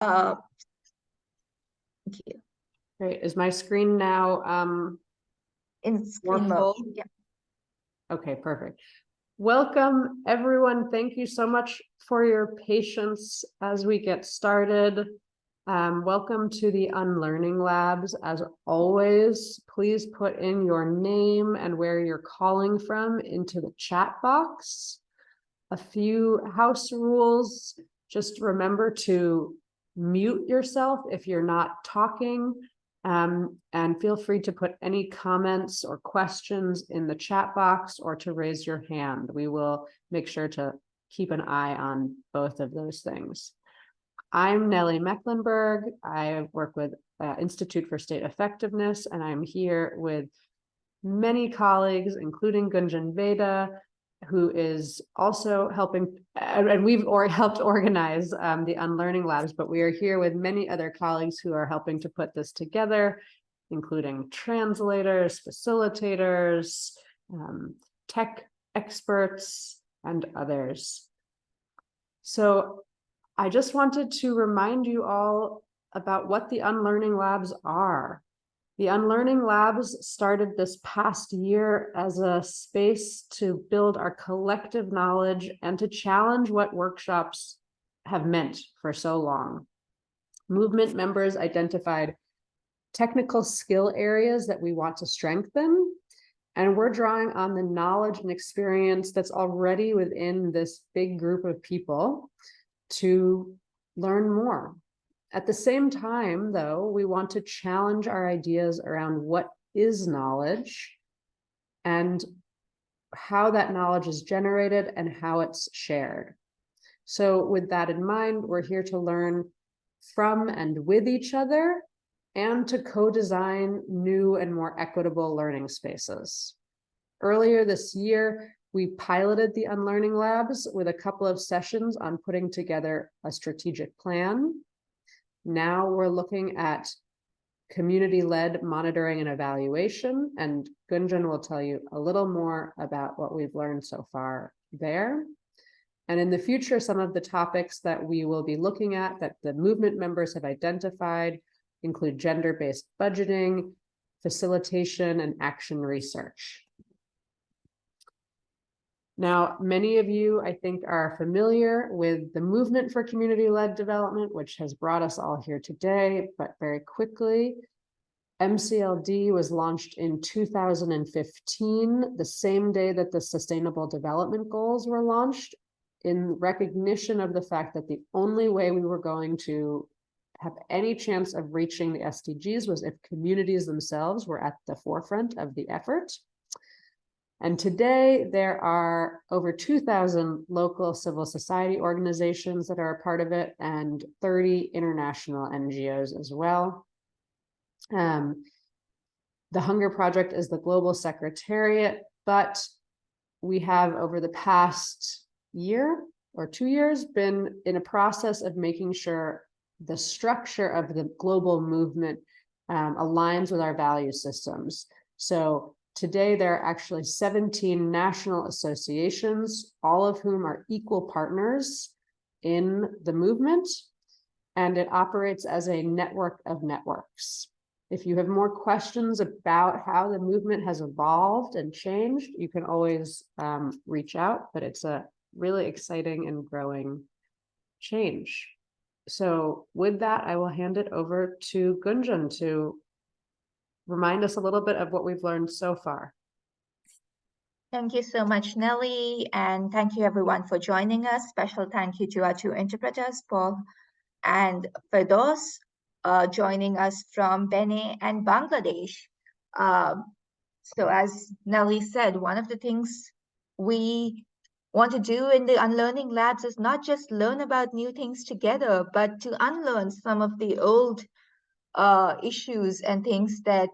Thank you. Great. Is my screen now In more screen mode. full? Yeah. Okay, perfect. Welcome, everyone. Thank you so much for your patience as we get started. Welcome to the Unlearning Labs. As always, please put in your name and where you're calling from into the chat box. A few house rules. Just remember to mute yourself if you're not talking. And feel free to put any comments or questions in the chat box or to raise your hand. We will make sure to keep an eye on both of those things. I'm Nellie Mecklenburg. I work with Institute for State Effectiveness, and I'm here with many colleagues, including Gunjan Veda, who is also helping, and we've helped organize the Unlearning Labs, but we are here with many other colleagues who are helping to put this together, including translators, facilitators, tech experts, and others. So I just wanted to remind you all about what the Unlearning Labs are. The Unlearning Labs started this past year as a space to build our collective knowledge and to challenge what workshops have meant for so long. Movement members identified technical skill areas that we want to strengthen, and we're drawing on the knowledge and experience that's already within this big group of people to learn more. At the same time, though, we want to challenge our ideas around what is knowledge and how that knowledge is generated and how it's shared. So with that in mind, we're here to learn from and with each other and to co-design new and more equitable learning spaces. Earlier this year, we piloted the Unlearning Labs with a couple of sessions on putting together a strategic plan. Now we're looking at community-led monitoring and evaluation, and Gunjan will tell you a little more about what we've learned so far there. And in the future, some of the topics that we will be looking at that the movement members have identified include gender-based budgeting, facilitation, and action research. Now, many of you, I think, are familiar with the movement for community-led development, which has brought us all here today, but very quickly, MCLD was launched in 2015, the same day that the Sustainable Development Goals were launched, in recognition of the fact that the only way we were going to have any chance of reaching the SDGs was if communities themselves were at the forefront of the effort. And today there are over 2,000 local civil society organizations that are a part of it and 30 international NGOs as well. The Hunger Project is the global secretariat, but we have over the past year or 2 years been in a process of making sure the structure of the global movement aligns with our value systems. So today, there are actually 17 national associations, all of whom are equal partners in the movement, and it operates as a network of networks. If you have more questions about how the movement has evolved and changed, you can always reach out, but it's a really exciting and growing change. So with that, I will hand it over to Gunjan to remind us a little bit of what we've learned so far. Thank you so much, Nellie, and thank you everyone for joining us. Special thank you to our two interpreters, Paul and Firdaus, joining us from Benin and Bangladesh. So as Nellie said, one of the things we want to do in the Unlearning Labs is not just learn about new things together, but to unlearn some of the old issues and things that,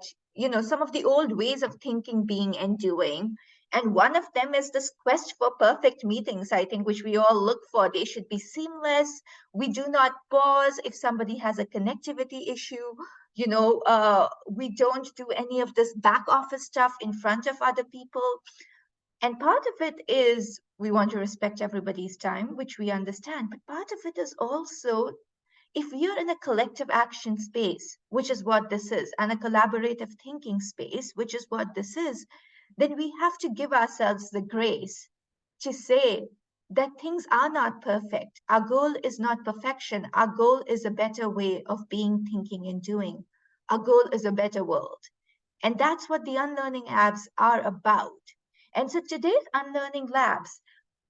some of the old ways of thinking, being, and doing. And one of them is this quest for perfect meetings, I think, which we all look for. They should be seamless. We do not pause if somebody has a connectivity issue. We don't do any of this back office stuff in front of other people. And part of it is we want to respect everybody's time, which we understand. But part of it is also if you're in a collective action space, which is what this is, and a collaborative thinking space, which is what this is, then we have to give ourselves the grace to say that things are not perfect. Our goal is not perfection. Our goal is a better way of being, thinking, and doing. Our goal is a better world. And that's what the Unlearning Labs are about. And so today's Unlearning Labs,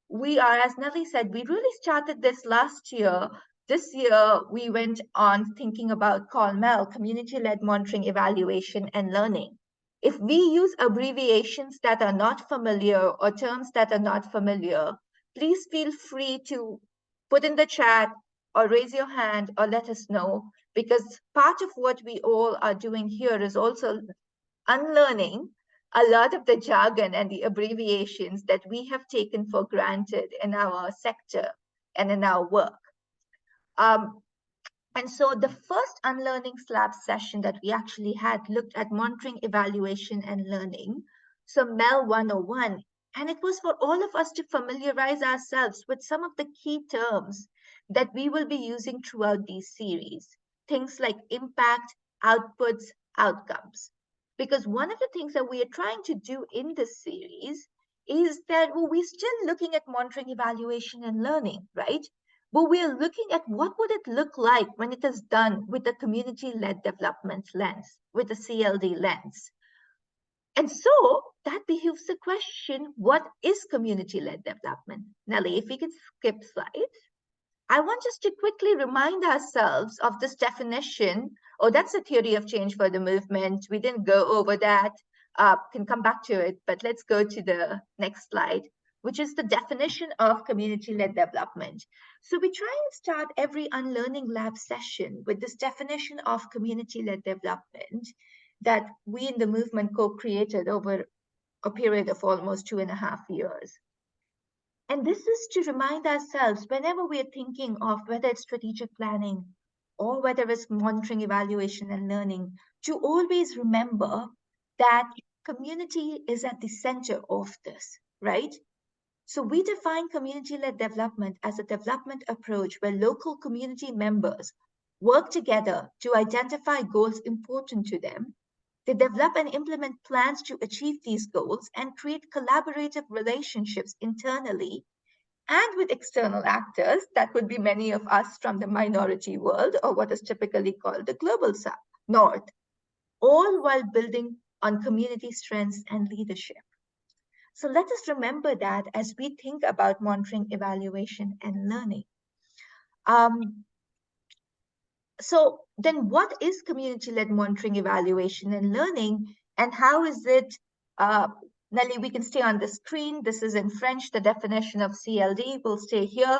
we are, as Nelly said, we really started this last year. This year, we went on thinking about COLMEL, Community-Led Monitoring, Evaluation, and Learning. If we use abbreviations that are not familiar or terms that are not familiar, please feel free to put in the chat or raise your hand or let us know, because part of what we all are doing here is also unlearning a lot of the jargon and the abbreviations that we have taken for granted in our sector and in our work. And so the first Unlearning Slab session that we actually had looked at monitoring, evaluation, and learning, so MEL 101, and it was for all of us to familiarize ourselves with some of the key terms that we will be using throughout these series. Things like impact, outputs, outcomes. Because one of the things that we are trying to do in this series is that we're still looking at monitoring, evaluation, and learning, right? But we are looking at what would it look like when it is done with a community-led development lens, with a CLD lens. And so that behooves the question, what is community-led development? Nelly, if we can skip slides. I want us to quickly remind ourselves of this definition. Oh, that's a theory of change for the movement. We didn't go over that. Can come back to it, but let's go to the next slide, which is the definition of community-led development. So we try and start every Unlearning Lab session with this definition of community-led development that we in the movement co-created over a period of almost 2.5 years. And this is to remind ourselves whenever we are thinking of whether it's strategic planning or whether it's monitoring, evaluation, and learning, to always remember that community is at the center of this, right? So we define community-led development as a development approach where local community members work together to identify goals important to them. They develop and implement plans to achieve these goals and create collaborative relationships internally and with external actors. That would be many of us from the minority world, or what is typically called the global south, north, all while building on community strengths and leadership. So let us remember that as we think about monitoring, evaluation, and learning. So then what is community-led monitoring, evaluation, and learning, and how is it, Nelly, we can stay on the screen. This is in French, the definition of CLD will stay here.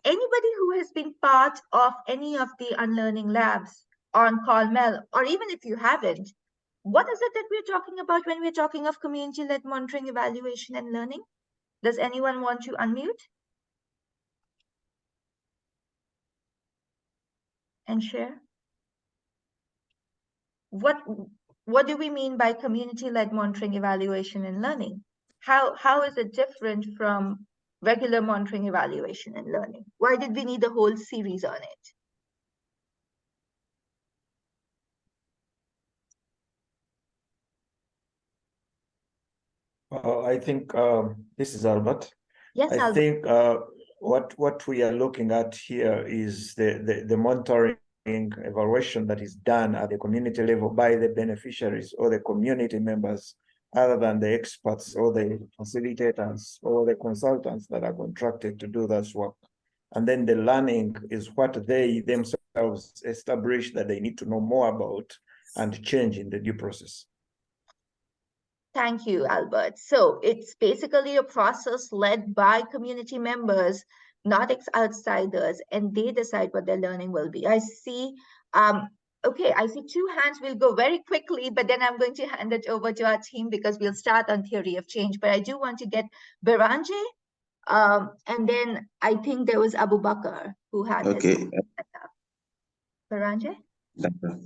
Anybody who has been part of any of the Unlearning Labs on COLMEL, or even if you haven't, what is it that we're talking about when we're talking of community-led monitoring, evaluation, and learning? Does anyone want to unmute and share? What do we mean by community-led monitoring, evaluation, and learning? How is it different from regular monitoring, evaluation, and learning? Why did we need a whole series on it? I think this is Albert. Yes, I Albert. think what we are looking at here is the monitoring evaluation that is done at the community level by the beneficiaries or the community members, other than the experts or the facilitators or the consultants that are contracted to do this work. And then the learning is what they themselves establish that they need to know more about and change in the due process. Thank you, Albert. So it's basically a process led by community members, not outsiders, and they decide what their learning will be. I see, okay, I see 2 hands. We'll go very quickly, but then I'm going to hand it over to our team because we'll start on theory of change. But I do want to get Beranje, and then I think there was Abu Bakr who had his hand up. Beranje? D'accord.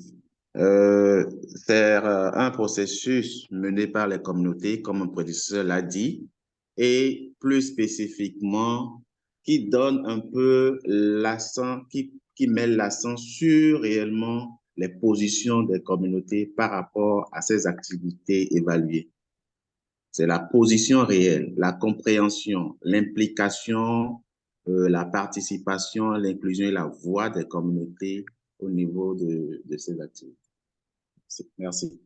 C'est un processus mené par les communautés, comme mon prédécesseur l'a dit, et plus spécifiquement, qui donne un peu l'accent, qui qui met l'accent sur réellement les positions des communautés par rapport à ces activités évaluées. C'est la position réelle, la compréhension, l'implication, la participation, l'inclusion et la voix des communautés au niveau de ces activités. Merci.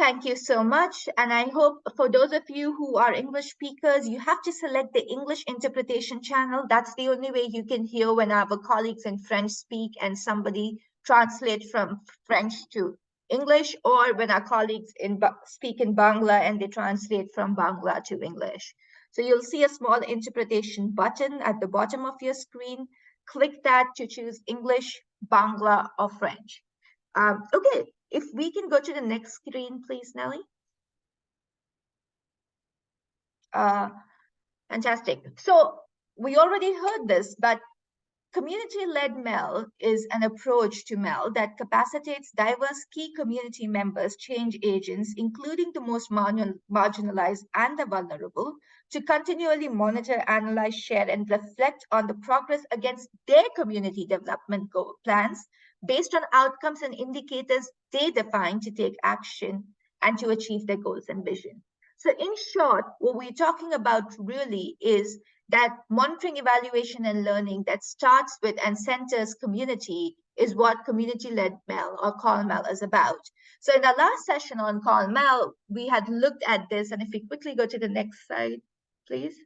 Thank you so much. And I hope for those of you who are English speakers, you have to select the English interpretation channel. That's the only way you can hear when our colleagues in French speak and somebody translate from French to English, or when our colleagues speak in Bangla and they translate from Bangla to English. So you'll see a small interpretation button at the bottom of your screen. Click that to choose English, Bangla, or French. Okay, if we can go to the next screen, please, Nelly. Fantastic. So we already heard this, but community-led MEL is an approach to MEL that capacitates diverse key community members, change agents, including the most marginalized and the vulnerable, to continually monitor, analyze, share, and reflect on the progress against their community development plans based on outcomes and indicators they define to take action and to achieve their goals and vision. So in short, what we're talking about really is that monitoring, evaluation, and learning that starts with and centers community is what community-led MEL or COLMEL is about. So in our last session on COLMEL, we had looked at this, and if we quickly go to the next slide, please.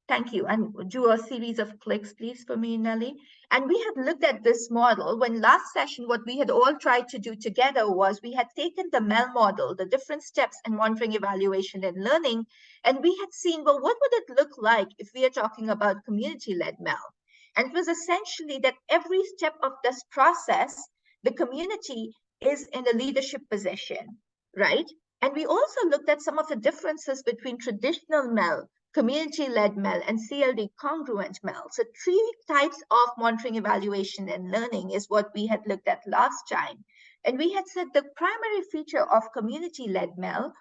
Thank you, and do a series of clicks, please, for me, Nelly. And we had looked at this model when last session, what we had all tried to do together was we had taken the MEL model, the different steps in monitoring, evaluation, and learning, and we had seen, well, what would it look like if we are talking about community-led MEL? And it was essentially that every step of this process, the community is in a leadership position, right? And we also looked at some of the differences between traditional MEL, community-led MEL, and CLD congruent MEL. So 3 types of monitoring, evaluation, and learning is what we had looked at last time. And we had said the primary feature of community-led MEL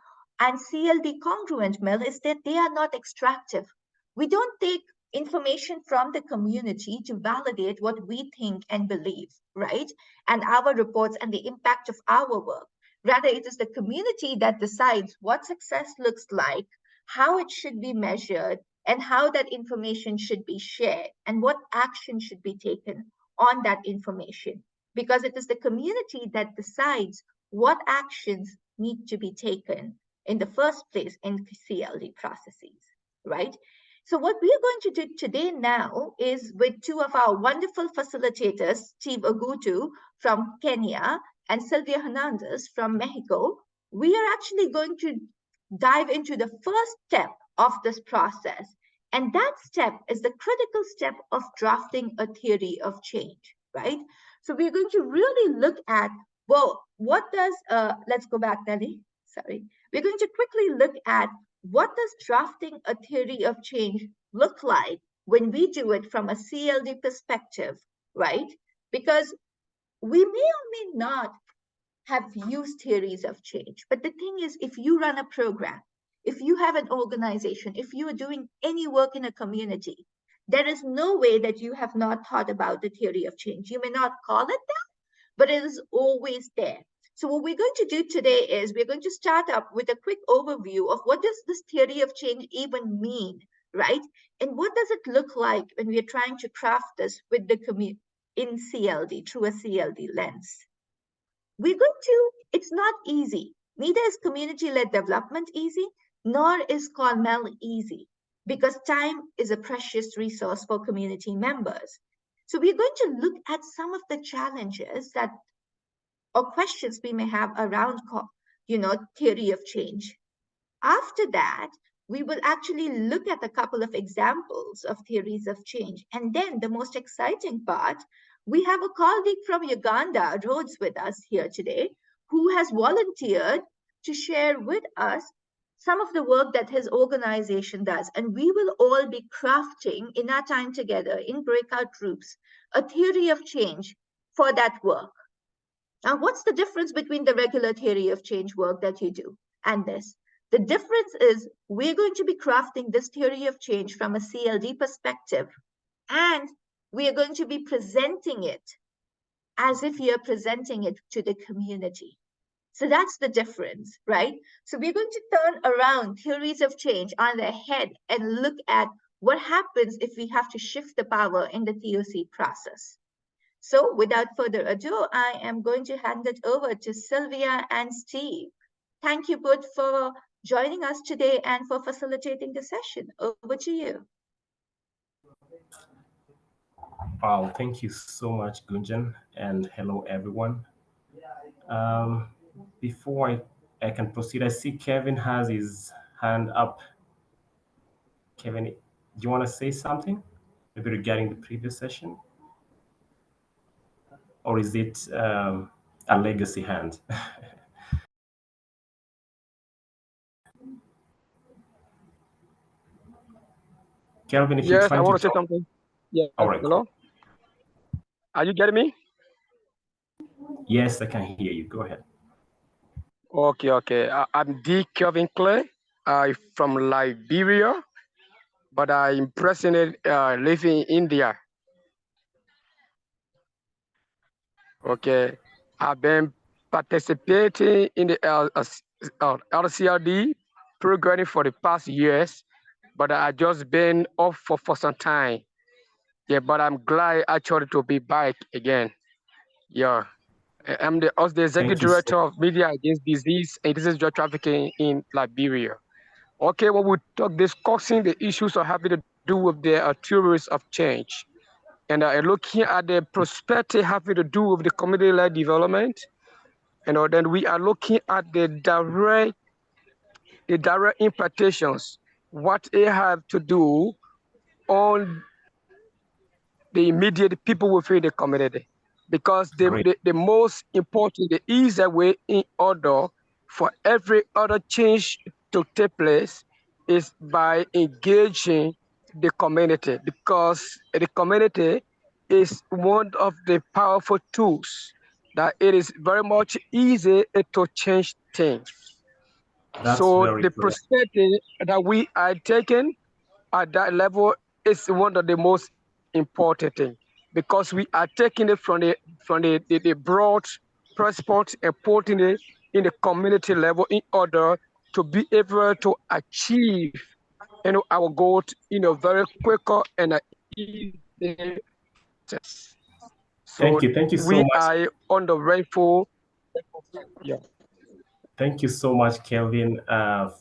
and CLD congruent MEL is that they are not extractive. We don't take information from the community to validate what we think and believe, right? And our reports and the impact of our work. Rather, it is the community that decides what success looks like, how it should be measured, and how that information should be shared, and what action should be taken on that information. Because it is the community that decides what actions need to be taken in the first place in CLD processes, right? So what we are going to do today now is with 2 of our wonderful facilitators, Steve Ogutu from Kenya and Sylvia Hernandez from Mexico, we are actually going to dive into the first step of this process. And that step is the critical step of drafting a theory of change, right? So we're going to really look at, well, what does, let's go back, Nelly, sorry. We're going to quickly look at what does drafting a theory of change look like when we do it from a CLD perspective, right? Because we may or may not have used theories of change. But the thing is, if you run a program, if you have an organization, if you are doing any work in a community, there is no way that you have not thought about the theory of change. You may not call it that, but it is always there. So what we're going to do today is we're going to start up with a quick overview of what does this theory of change even mean, right? And what does it look like when we are trying to craft this with the community in CLD, through a CLD lens. We're going to, it's not easy. Neither is community-led development easy, nor is COLMEL easy, because time is a precious resource for community members. So we're going to look at some of the challenges that, or questions we may have around, theory of change. After that, we will actually look at a couple of examples of theories of change. And then the most exciting part, we have a colleague from Uganda, Rhodes, with us here today, who has volunteered to share with us some of the work that his organization does. And we will all be crafting in our time together in breakout groups, a theory of change for that work. Now, what's the difference between the regular theory of change work that you do and this. The difference is we're going to be crafting this theory of change from a CLD perspective, and we are going to be presenting it as if you're presenting it to the community. So that's the difference, right? So we're going to turn around theories of change on their head and look at what happens if we have to shift the power in the TOC process. So without further ado, I am going to hand it over to Sylvia and Steve. Thank you both for joining us today and for facilitating the session. Over to you. Wow, thank you so much, Gunjan, and hello, everyone. Before I can proceed, I see Kevin has his hand up. Kevin, do you want to say something? Maybe regarding the previous session? Or is it a legacy hand? Kelvin, if you're Yes, I trying want to say talk. something. Yeah, All right, hello? cool. Are you getting me? Yes, I can hear you. Go ahead. Okay. I'm D. Kelvin Clay. I'm from Liberia, but I'm presently living in India. Okay. I've been participating in the LCRD programming for the past years, but I just been off for some time. Yeah, but I'm glad actually to be back again. Yeah. I'm also the executive director of Media Against Disease and Disease Drug Trafficking in Liberia. Okay, when we talk discussing the issues of having to do with the theories of change, and looking at the perspective having to do with the community-led development, then we are looking at the direct implications, what they have to do on the immediate people within the community. Because the most important, the easier way in order for every other change to take place is by engaging the community, because the community is one of the powerful tools that it is very much easy to change things. That's so very the correct. perspective that we are taking at that level is one of the most important things, because we are taking it from the broad perspective and putting it in the community level in order to be able to achieve our goals in a very quicker and easy process. So Thank you so we much. are on the rightful. Yeah. Thank you so much, Kelvin,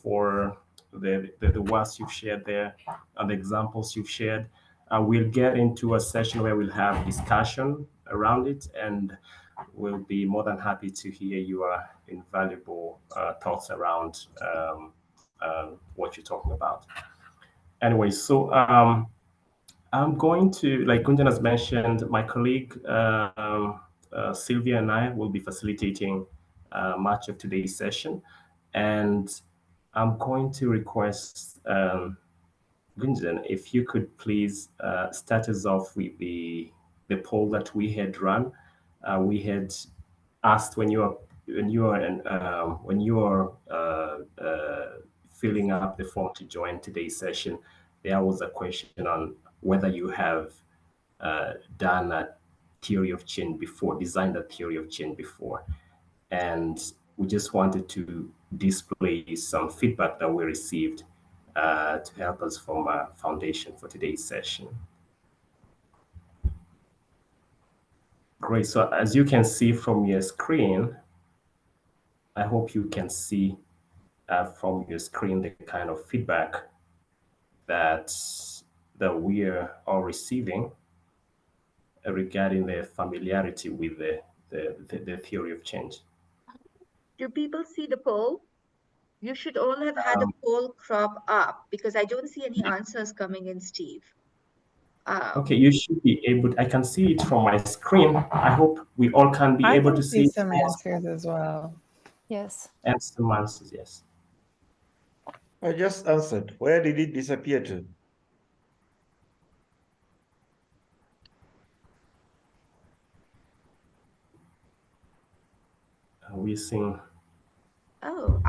for the words you've shared there and the examples you've shared. We'll get into a session where we'll have discussion around it, and we'll be more than happy to hear your invaluable thoughts around what you're talking about. Anyway, so I'm going to, like Gunjan has mentioned, my colleague Sylvia and I will be facilitating much of today's session. And I'm going to request Gunjan, if you could please start us off with the poll that we had run. We had asked when you are filling up the form to join today's session, there was a question on whether you have done a theory of change before, designed a theory of change before. And we just wanted to display some feedback that we received to help us form a foundation for today's session. Great. So as you can see from your screen, I hope you can see from your screen the kind of feedback that we are all receiving regarding their familiarity with the theory of change. Do people see the poll? You should all have had a poll crop up, because I don't see any answers coming in, Steve. Okay, you should be able I can see it from my screen. I hope we all can be able to see it. Some answers as well. Yes. And some answers, yes. I just answered. Where did it disappear to? We're seeing. Oh,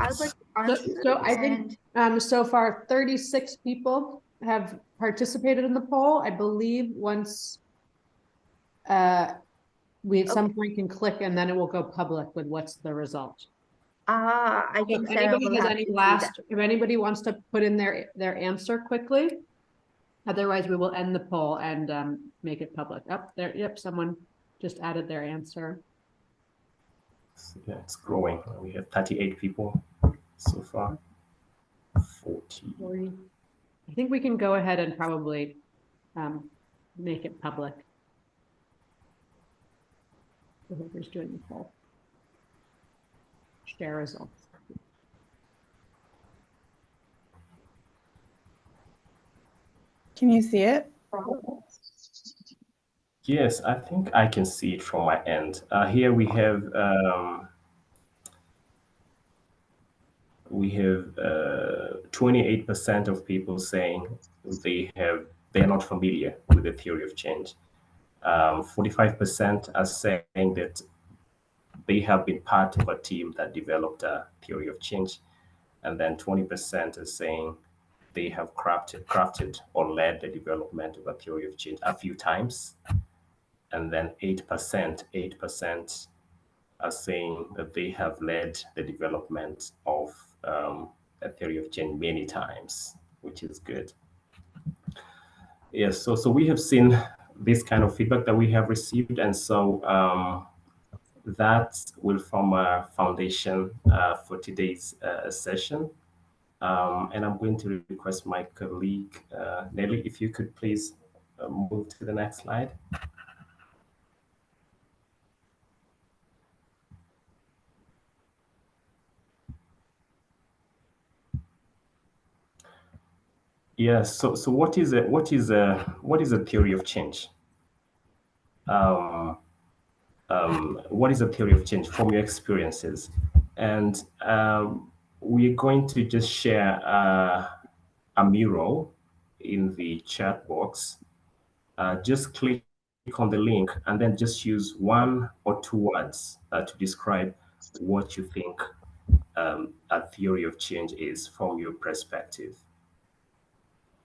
So I think so far 36 people have participated in the poll. I believe once we at some point can click and then it will go public with what's the result. I So think if Sarah anybody will has have any to do last, if anybody wants to put in their answer quickly, otherwise we will end the poll and make it public. Up there, yep, someone just added their answer. Yeah, it's growing. We have 38 people so far. 40. 40. I think we can go ahead and probably make it public. Whoever's doing the poll. Share results. Can you see it? Yes, I think I can see it from my end. Here we have 28% of people saying they're not familiar with the theory of change. 45% are saying that they have been part of a team that developed a theory of change, and then 20% are saying they have crafted or led the development of a theory of change a few times, and then 8% are saying that they have led the development of a theory of change many times, which is good. Yes, so we have seen this kind of feedback that we have received, and so that will form a foundation for today's session. And I'm going to request my colleague, Nelly, if you could please move to the next slide. Yes. So what is a theory of change? What is a theory of change from your experiences? And we're going to just share a mural in the chat box. Just click on the link and then just use 1 or 2 words to describe what you think a theory of change is from your perspective.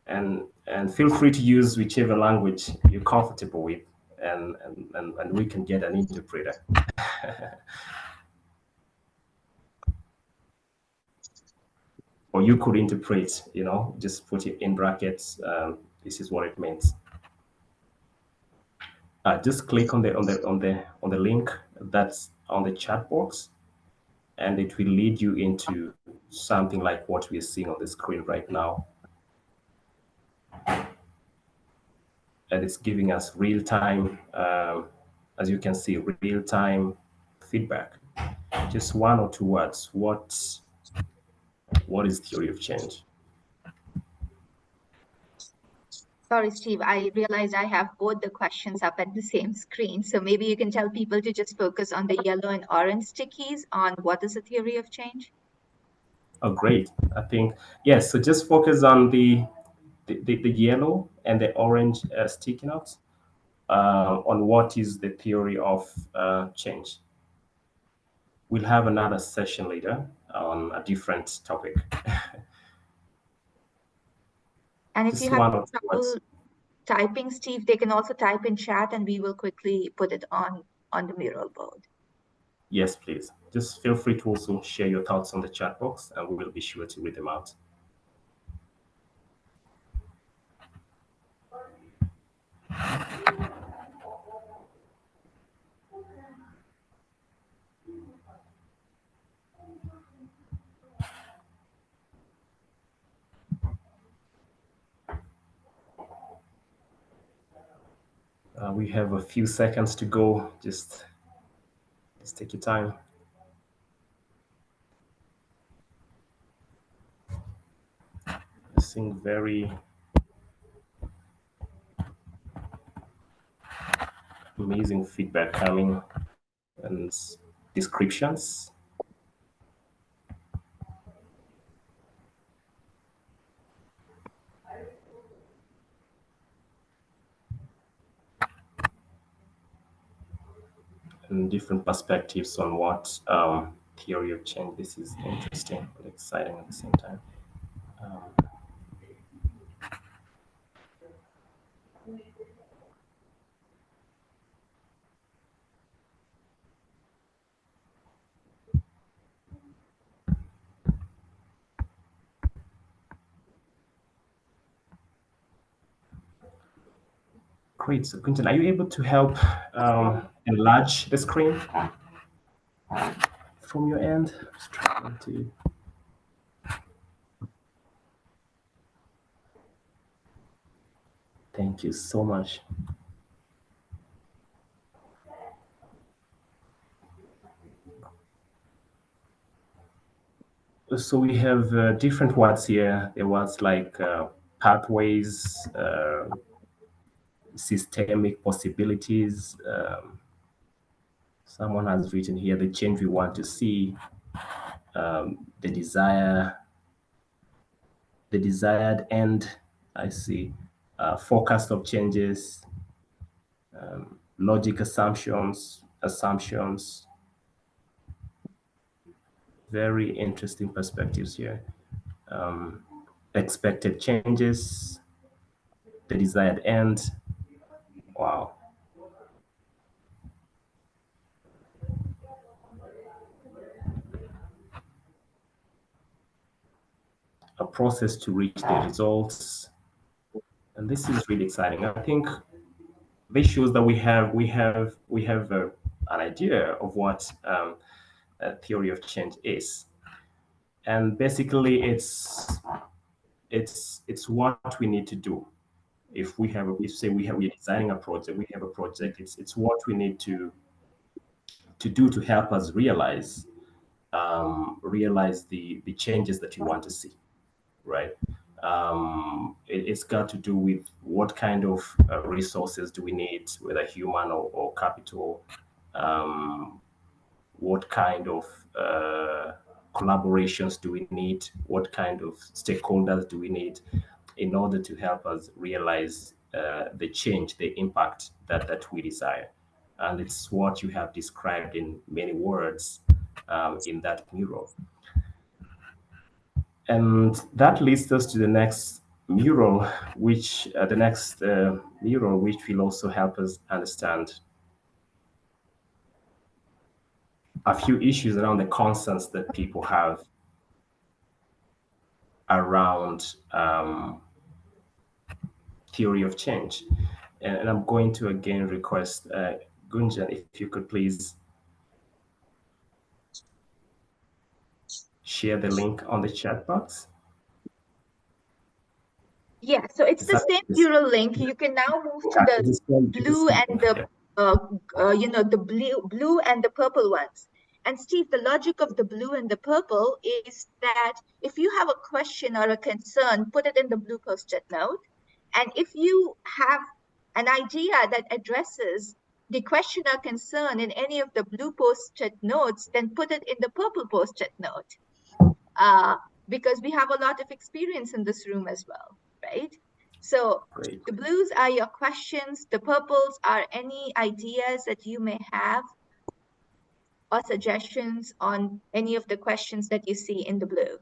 And feel free to use whichever language you're comfortable with, and we can get an interpreter. Or you could interpret, just put it in brackets. This is what it means. Just click on the link that's on the chat box, and it will lead you into something like what we're seeing on the screen right now. And it's giving us real-time, as you can see, real-time feedback. Just 1 or 2 words. What is theory of change? Sorry, Steve, I realized I have both the questions up at the same screen. So maybe you can tell people to just focus on the yellow and orange stickies on what is the theory of change? Oh, great. I think, yes, so just focus on the yellow and the orange sticky notes on what is the theory of change. We'll have another session later on a different topic. And if Just you one have or two words. trouble typing, Steve, they can also type in chat and we will quickly put it on the mural board. Yes, please. Just feel free to also share your thoughts on the chat box, and we will be sure to read them out. We have a few seconds to go. Just take your time. Seeing very amazing feedback coming and descriptions. And different perspectives on what theory of change. This is interesting but exciting at the same time. Great. So, Quinton, are you able to help enlarge the screen from your end? Just trying to. Thank you so much. So we have different words here. There was like pathways, systemic possibilities. Someone has written here the change we want to see, the desired end. I see. Forecast of changes, logic assumptions. Very interesting perspectives here. Expected changes, the desired end. Wow. A process to reach the results. And this is really exciting. I think this shows that we have an idea of what a theory of change is. And basically it's what we need to do. If we're designing a project, we have a project, it's what we need to do to help us realize the changes that you want to see, right? It's got to do with what kind of resources do we need, whether human or capital, what kind of collaborations do we need, what kind of stakeholders do we need in order to help us realize the change, the impact that we desire. And it's what you have described in many words in that mural. And that leads us to the next mural, which which will also help us understand a few issues around the concerns that people have around theory of change. And I'm going to again request Gunjan, if you could please share the link on the chat box. Yeah, so it's the same mural link. You can now move to the blue and the blue and the purple ones. And Steve, the logic of the blue and the purple is that if you have a question or a concern, put it in the blue post-it note. And if you have an idea that addresses the question or concern in any of the blue post-it notes, then put it in the purple post-it note. Because we have a lot of experience in this room as well, right? So Great. The blues are your questions. The purples are any ideas that you may have or suggestions on any of the questions that you see in the blue.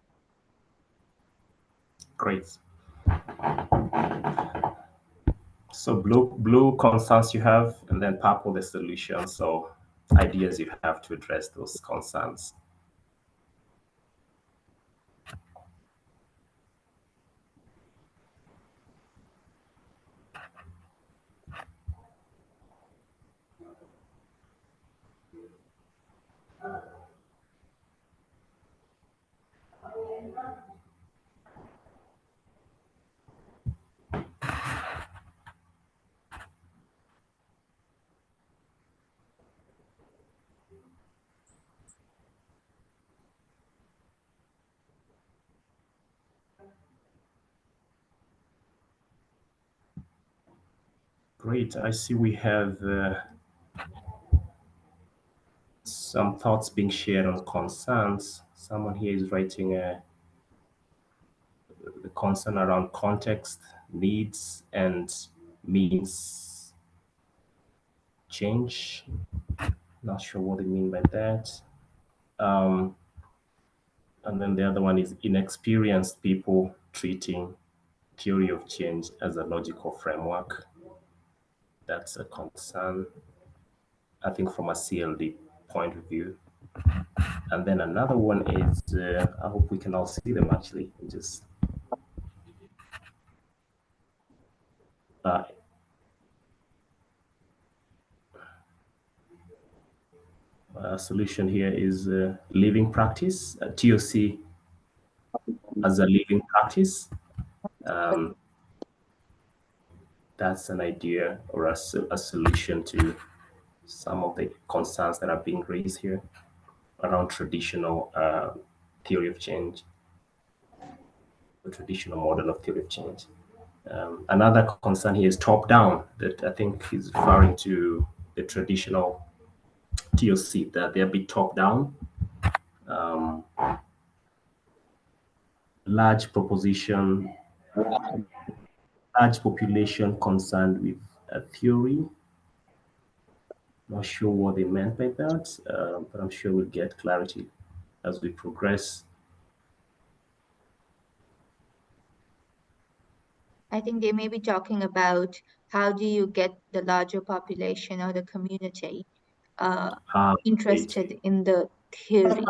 Great. So blue concerns you have, and then purple the solution. So ideas you have to address those concerns. Great. I see we have some thoughts being shared on concerns. Someone here is writing the concern around context, needs, and means change. Not sure what they mean by that. And then the other one is inexperienced people treating theory of change as a logical framework. That's a concern, I think, from a CLD point of view. And then another one is, I hope we can all see them actually, just solution here is living practice, TOC as a living practice. That's an idea or a solution to some of the concerns that are being raised here around traditional theory of change, the traditional model of theory of change. Another concern here is top-down, that I think is referring to the traditional TOC, that they're a bit top-down. Large proposition, large population concerned with a theory. Not sure what they meant by that, but I'm sure we'll get clarity as we progress. I think they may be talking about how do you get the larger population or the community interested in the theory,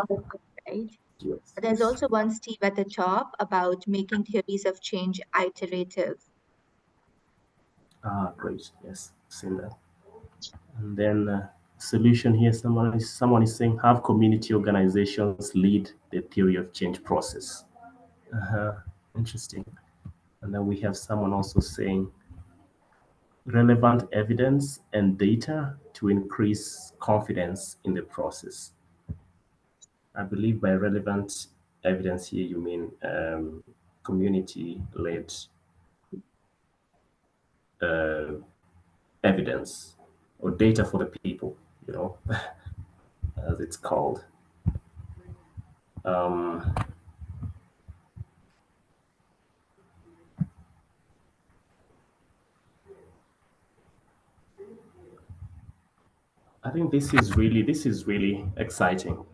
right? Yes, But there's also one, Steve, at the top about making theories of change iterative. Great. Yes, seen that. And then solution here, someone is saying have community organizations lead the theory of change process. Interesting. And then we have someone also saying relevant evidence and data to increase confidence in the process. I believe by relevant evidence here, you mean community-led evidence or data for the people, you know, as it's called. I think this is really exciting.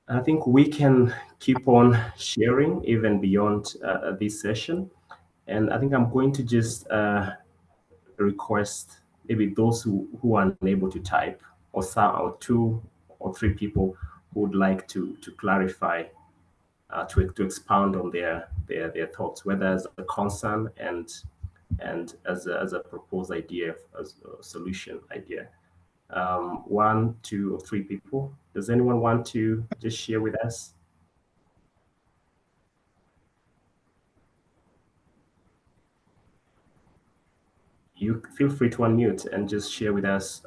I think we can keep on sharing even beyond this session. And I think I'm going to just request maybe those who are unable to type, or some, or 2 or 3 people who would like to clarify, to expound on their thoughts, whether as a concern and as a proposed idea, as a solution idea. 1, 2, or 3 people. Does anyone want to just share with us? You feel free to unmute and just share with us.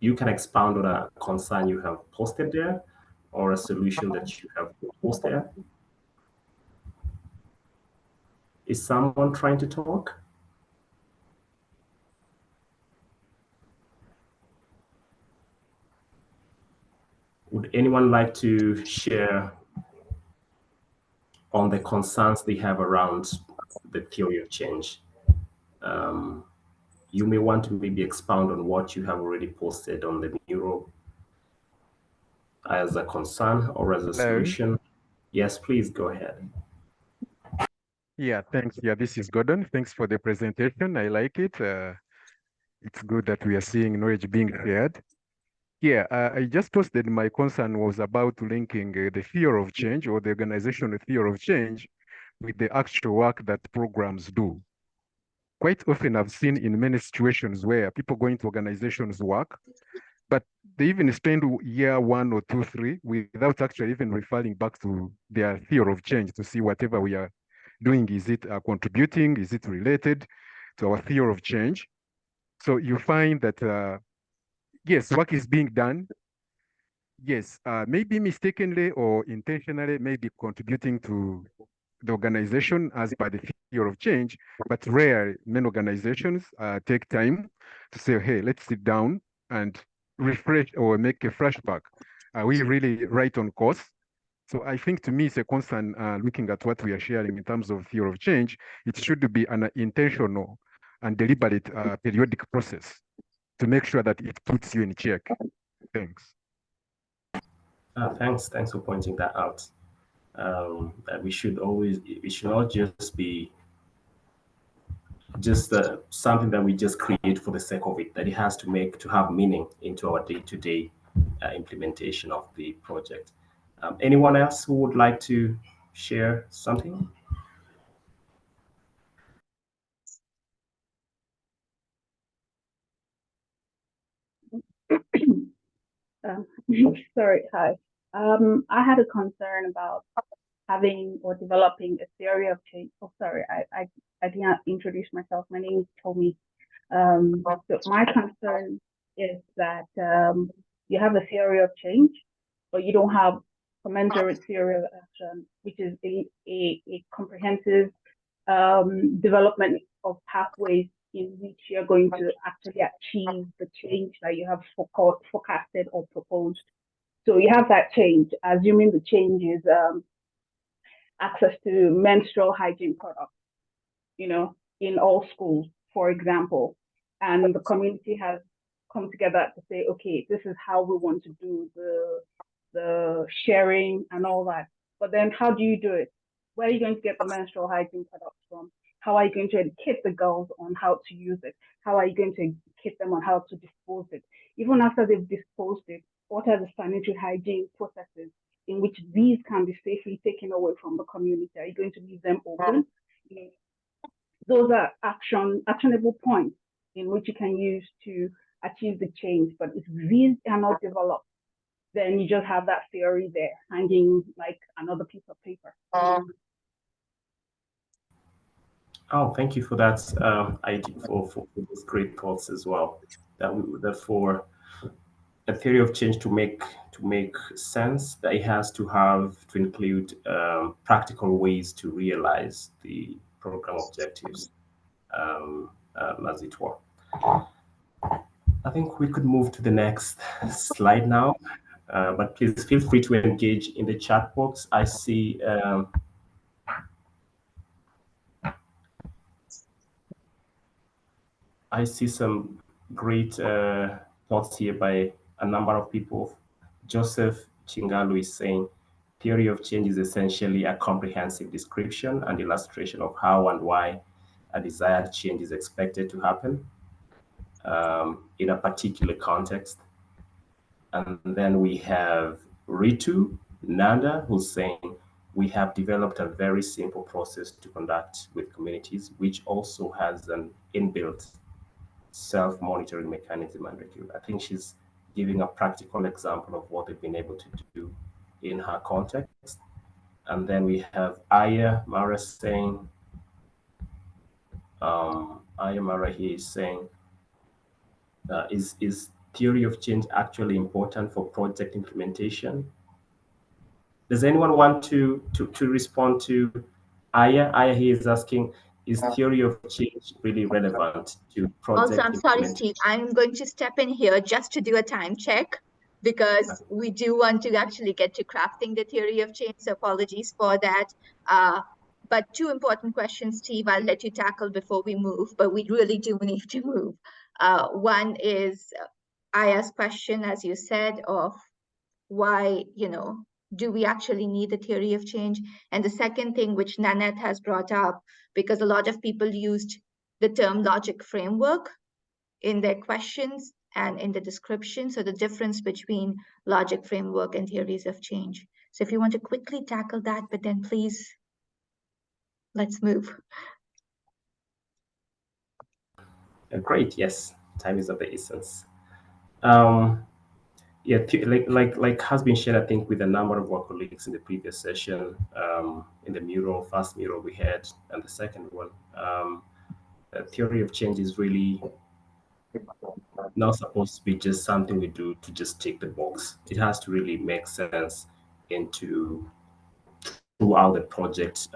You can expound on a concern you have posted there or a solution that you have proposed there. Is someone trying to talk? Would anyone like to share on the concerns they have around the theory of change? You may want to maybe expound on what you have already posted on the mural as a concern or as a solution. Yes, please go ahead. Yeah, thanks. Yeah, this is Gordon. Thanks for the presentation. I like it. It's good that we are seeing knowledge being shared. Yeah, I just posted my concern was about linking the theory of change or the organizational theory of change with the actual work that programs do. Quite often I've seen in many situations where people go into organizations work, but they even spend year 1 or 2, 3 without actually even referring back to their theory of change to see whatever we are doing, is it contributing, is it related to our theory of change? So you find that, yes, work is being done. Yes, maybe mistakenly or intentionally, maybe contributing to the organization as by the theory of change, but rare, many organizations take time to say, hey, let's sit down and refresh or make a flashback. Are we really right on course? So I think to me, it's a concern looking at what we are sharing in terms of theory of change. It should be an intentional and deliberate periodic process to make sure that it puts you in check. Thanks. Thanks for pointing that out. That we should not just be just something that we just create for the sake of it, that it has to have meaning into our day-to-day implementation of the project. Anyone else who would like to share something? Sorry, hi. I had a concern about having or developing a theory of change. Oh, sorry, I did not introduce myself. My name is Tommy. So my concern is that you have a theory of change, but you don't have commensurate theory of action, which is a comprehensive development of pathways in which you're going to actually achieve the change that you have forecasted or proposed. So you have that change, assuming the change is access to menstrual hygiene products, in all schools, for example. And the community has come together to say, okay, this is how we want to do the sharing and all that. But then how do you do it? Where are you going to get the menstrual hygiene products from? How are you going to educate the girls on how to use it? How are you going to educate them on how to dispose it? Even after they've disposed it, what are the sanitary hygiene processes in which these can be safely taken away from the community? Are you going to leave them open? Those are actionable points in which you can use to achieve the change. But if these are not developed, then you just have that theory there hanging like another piece of paper. Oh, thank you for that idea, for those great thoughts as well. That for a theory of change to make sense, that it has to include practical ways to realize the program objectives, as it were. I think we could move to the next slide now, but please feel free to engage in the chat box. I see some great thoughts here by a number of people. Joseph Chingalu is saying, theory of change is essentially a comprehensive description and illustration of how and why a desired change is expected to happen in a particular context. And then we have Ritu Nanda, who's saying, we have developed a very simple process to conduct with communities, which also has an inbuilt self-monitoring mechanism and review. I think she's giving a practical example of what they've been able to do in her context. And then we have Aya Mara saying, Aya Mara here is saying, is theory of change actually important for project implementation? Does anyone want to respond to Aya? Aya here is asking, is theory of change really relevant to Also, project I'm sorry, implementation? Steve. I'm going to step in here just to do a time check because we do want to actually get to crafting the theory of change. So apologies for that. But two important questions, Steve, I'll let you tackle before we move, but we really do need to move. One is Aya's question, as you said, of why, do we actually need the theory of change? And the second thing, which Nanette has brought up, because a lot of people used the term logic framework in their questions and in the description. So the difference between logic framework and theories of change. So if you want to quickly tackle that, but then please, let's move. Great, yes, time is of the essence. Yeah, like has been shared, I think, with a number of our colleagues in the previous session, in the first mural we had, and the second one. Theory of change is really not supposed to be just something we do to just tick the box. It has to really make sense throughout the project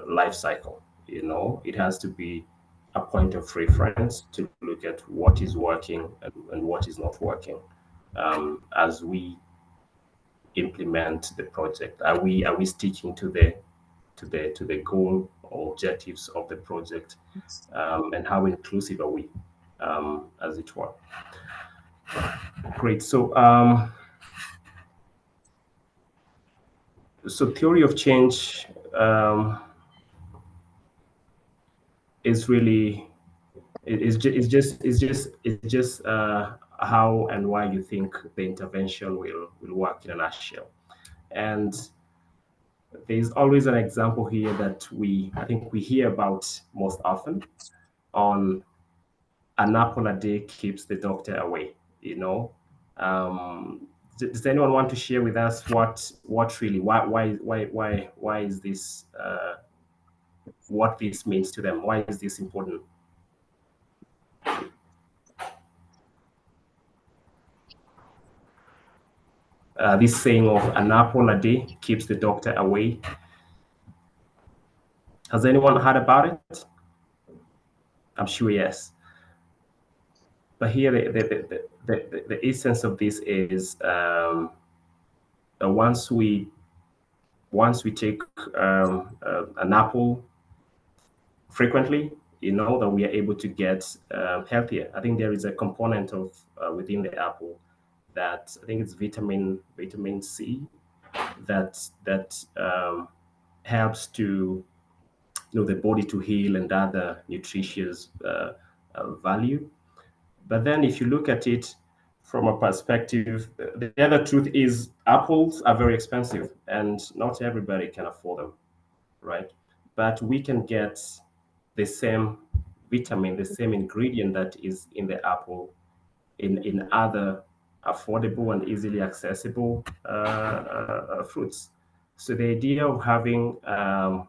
life cycle. It has to be a point of reference to look at what is working and what is not working as we implement the project. Are we sticking to the goal or objectives of the project, and how inclusive are we, as it were? Great. So So theory of change is really it's just how and why you think the intervention will work in a nutshell. And there's always an example here that I think we hear about most often on an apple a day keeps the doctor away, you know. Does anyone want to share with us what really why is this what this means to them? Why is this important? This saying of an apple a day keeps the doctor away. Has anyone heard about it? I'm sure yes. But here, the essence of this is once we take an apple frequently, you know that we are able to get healthier. I think there is a component of within the apple that I think it's vitamin C that helps to the body to heal and other nutritious value. But then if you look at it from a perspective, the other truth is apples are very expensive and not everybody can afford them, right? But we can get the same vitamin, the same ingredient that is in the apple in other affordable and easily accessible fruits. So the idea of having a,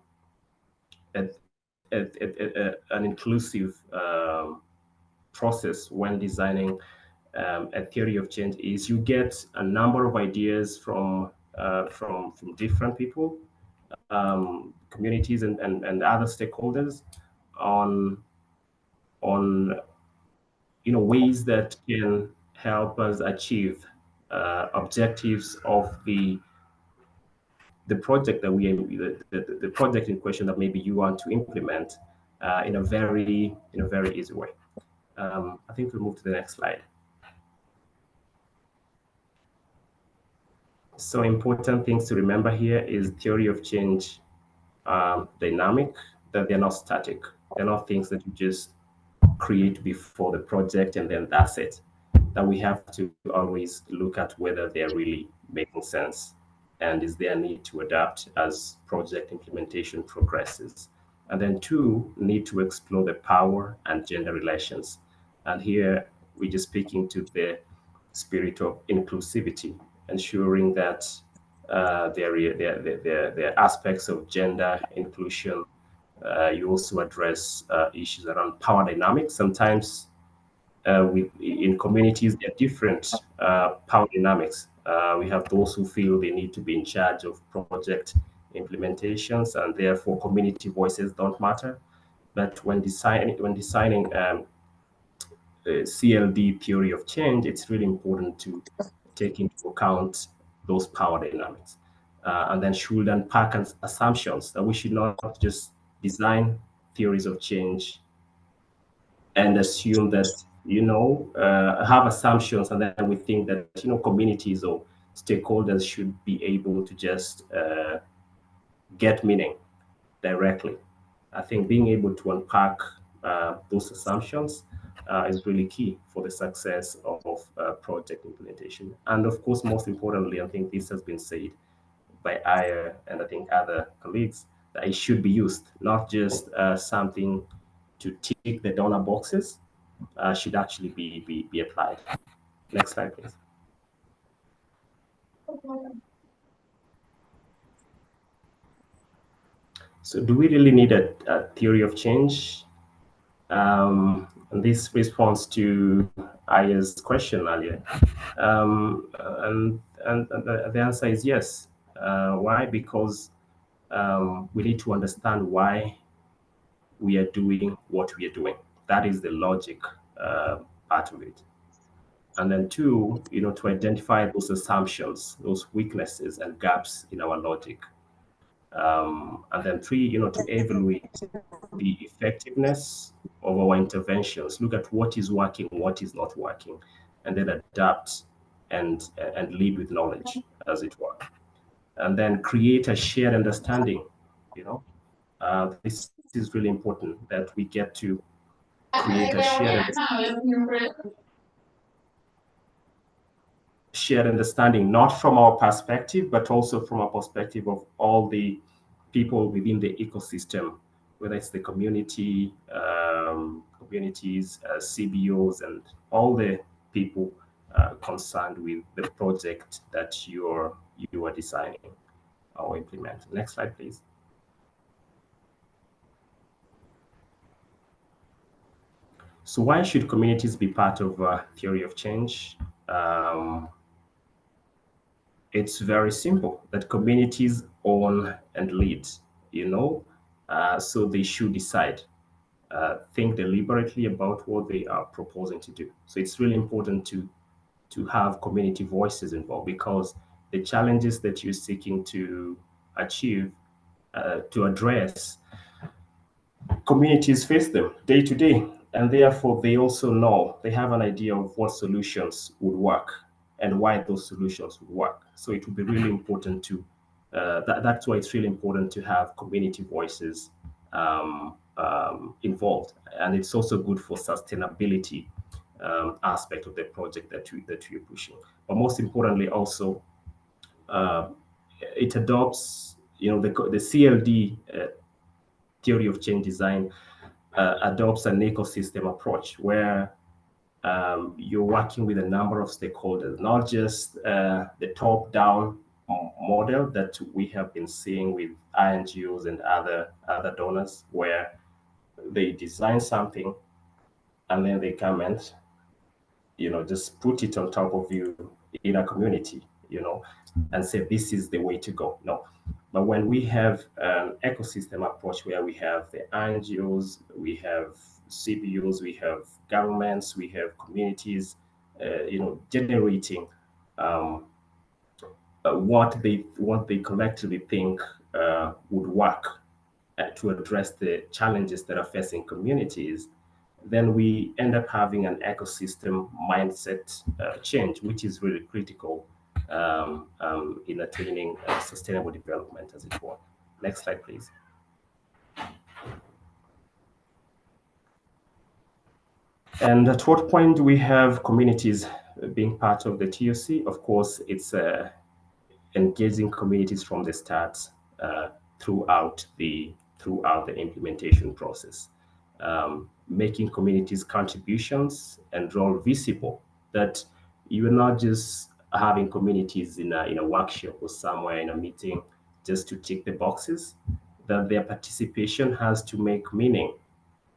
an inclusive process when designing a theory of change is you get a number of ideas from different people, communities, and other stakeholders on ways that can help us achieve objectives of the project that the project in question that maybe you want to implement in a very easy way. I think we'll move to the next slide. So important things to remember here is theory of change dynamic, that they're not static. They're not things that you just create before the project and then that's it. That we have to always look at whether they're really making sense and is there a need to adapt as project implementation progresses. And then two, need to explore the power and gender relations. And here we're just speaking to the spirit of inclusivity, ensuring that there are aspects of gender inclusion. You also address issues around power dynamics. Sometimes in communities, there are different power dynamics. We have those who feel they need to be in charge of project implementations, and therefore community voices don't matter. But when designing CLD theory of change, it's really important to take into account those power dynamics. And then should unpack assumptions that we should not just design theories of change and assume that, have assumptions and then we think that, communities or stakeholders should be able to just get meaning directly. I think being able to unpack those assumptions is really key for the success of project implementation. And of course, most importantly, I think this has been said by Aya and I think other colleagues, that it should be used, not just something to tick the donor boxes, should actually be applied. Next slide, please. So do we really need a theory of change? And this responds to Aya's question earlier. And the answer is yes. Why? Because we need to understand why we are doing what we are doing. That is the logic part of it. And then two, to identify those assumptions, those weaknesses and gaps in our logic. And then three, to evaluate the effectiveness of our interventions, look at what is working, what is not working, and then adapt and lead with knowledge, as it were. and then create a shared understanding. This is really important that we get to create a shared understanding, not from our perspective, but also from a perspective of all the people within the ecosystem, whether it's the community, communities, CBOs, and all the people concerned with the project that you are designing or implementing. Next slide, please. So why should communities be part of theory of change? It's very simple, that communities own and lead, so they should decide, think deliberately about what they are proposing to do. So it's really important to have community voices involved, because the challenges that you're seeking to achieve, to address, communities face them day to day, and therefore they also know, they have an idea of what solutions would work and why those solutions would work. So it would be really important to, that's why it's really important to have community voices involved. And it's also good for sustainability aspect of the project that you're pushing. But most importantly also, it adopts, the CLD theory of change design adopts an ecosystem approach where you're working with a number of stakeholders, not just the top-down model that we have been seeing with INGOs and other donors, where they design something and then they come and just put it on top of you in a community, and say this is the way to go. No. But when we have an ecosystem approach where we have the NGOs, we have CBOs, we have governments, we have communities, generating what they collectively think would work to address the challenges that are facing communities, then we end up having an ecosystem mindset change, which is really critical in attaining sustainable development, as it were. Next slide, please. And at what point do we have communities being part of the TOC? Of course, it's engaging communities from the start throughout the implementation process, making communities' contributions and role visible. That you're not just having communities in a workshop or somewhere in a meeting just to tick the boxes. That their participation has to make meaning.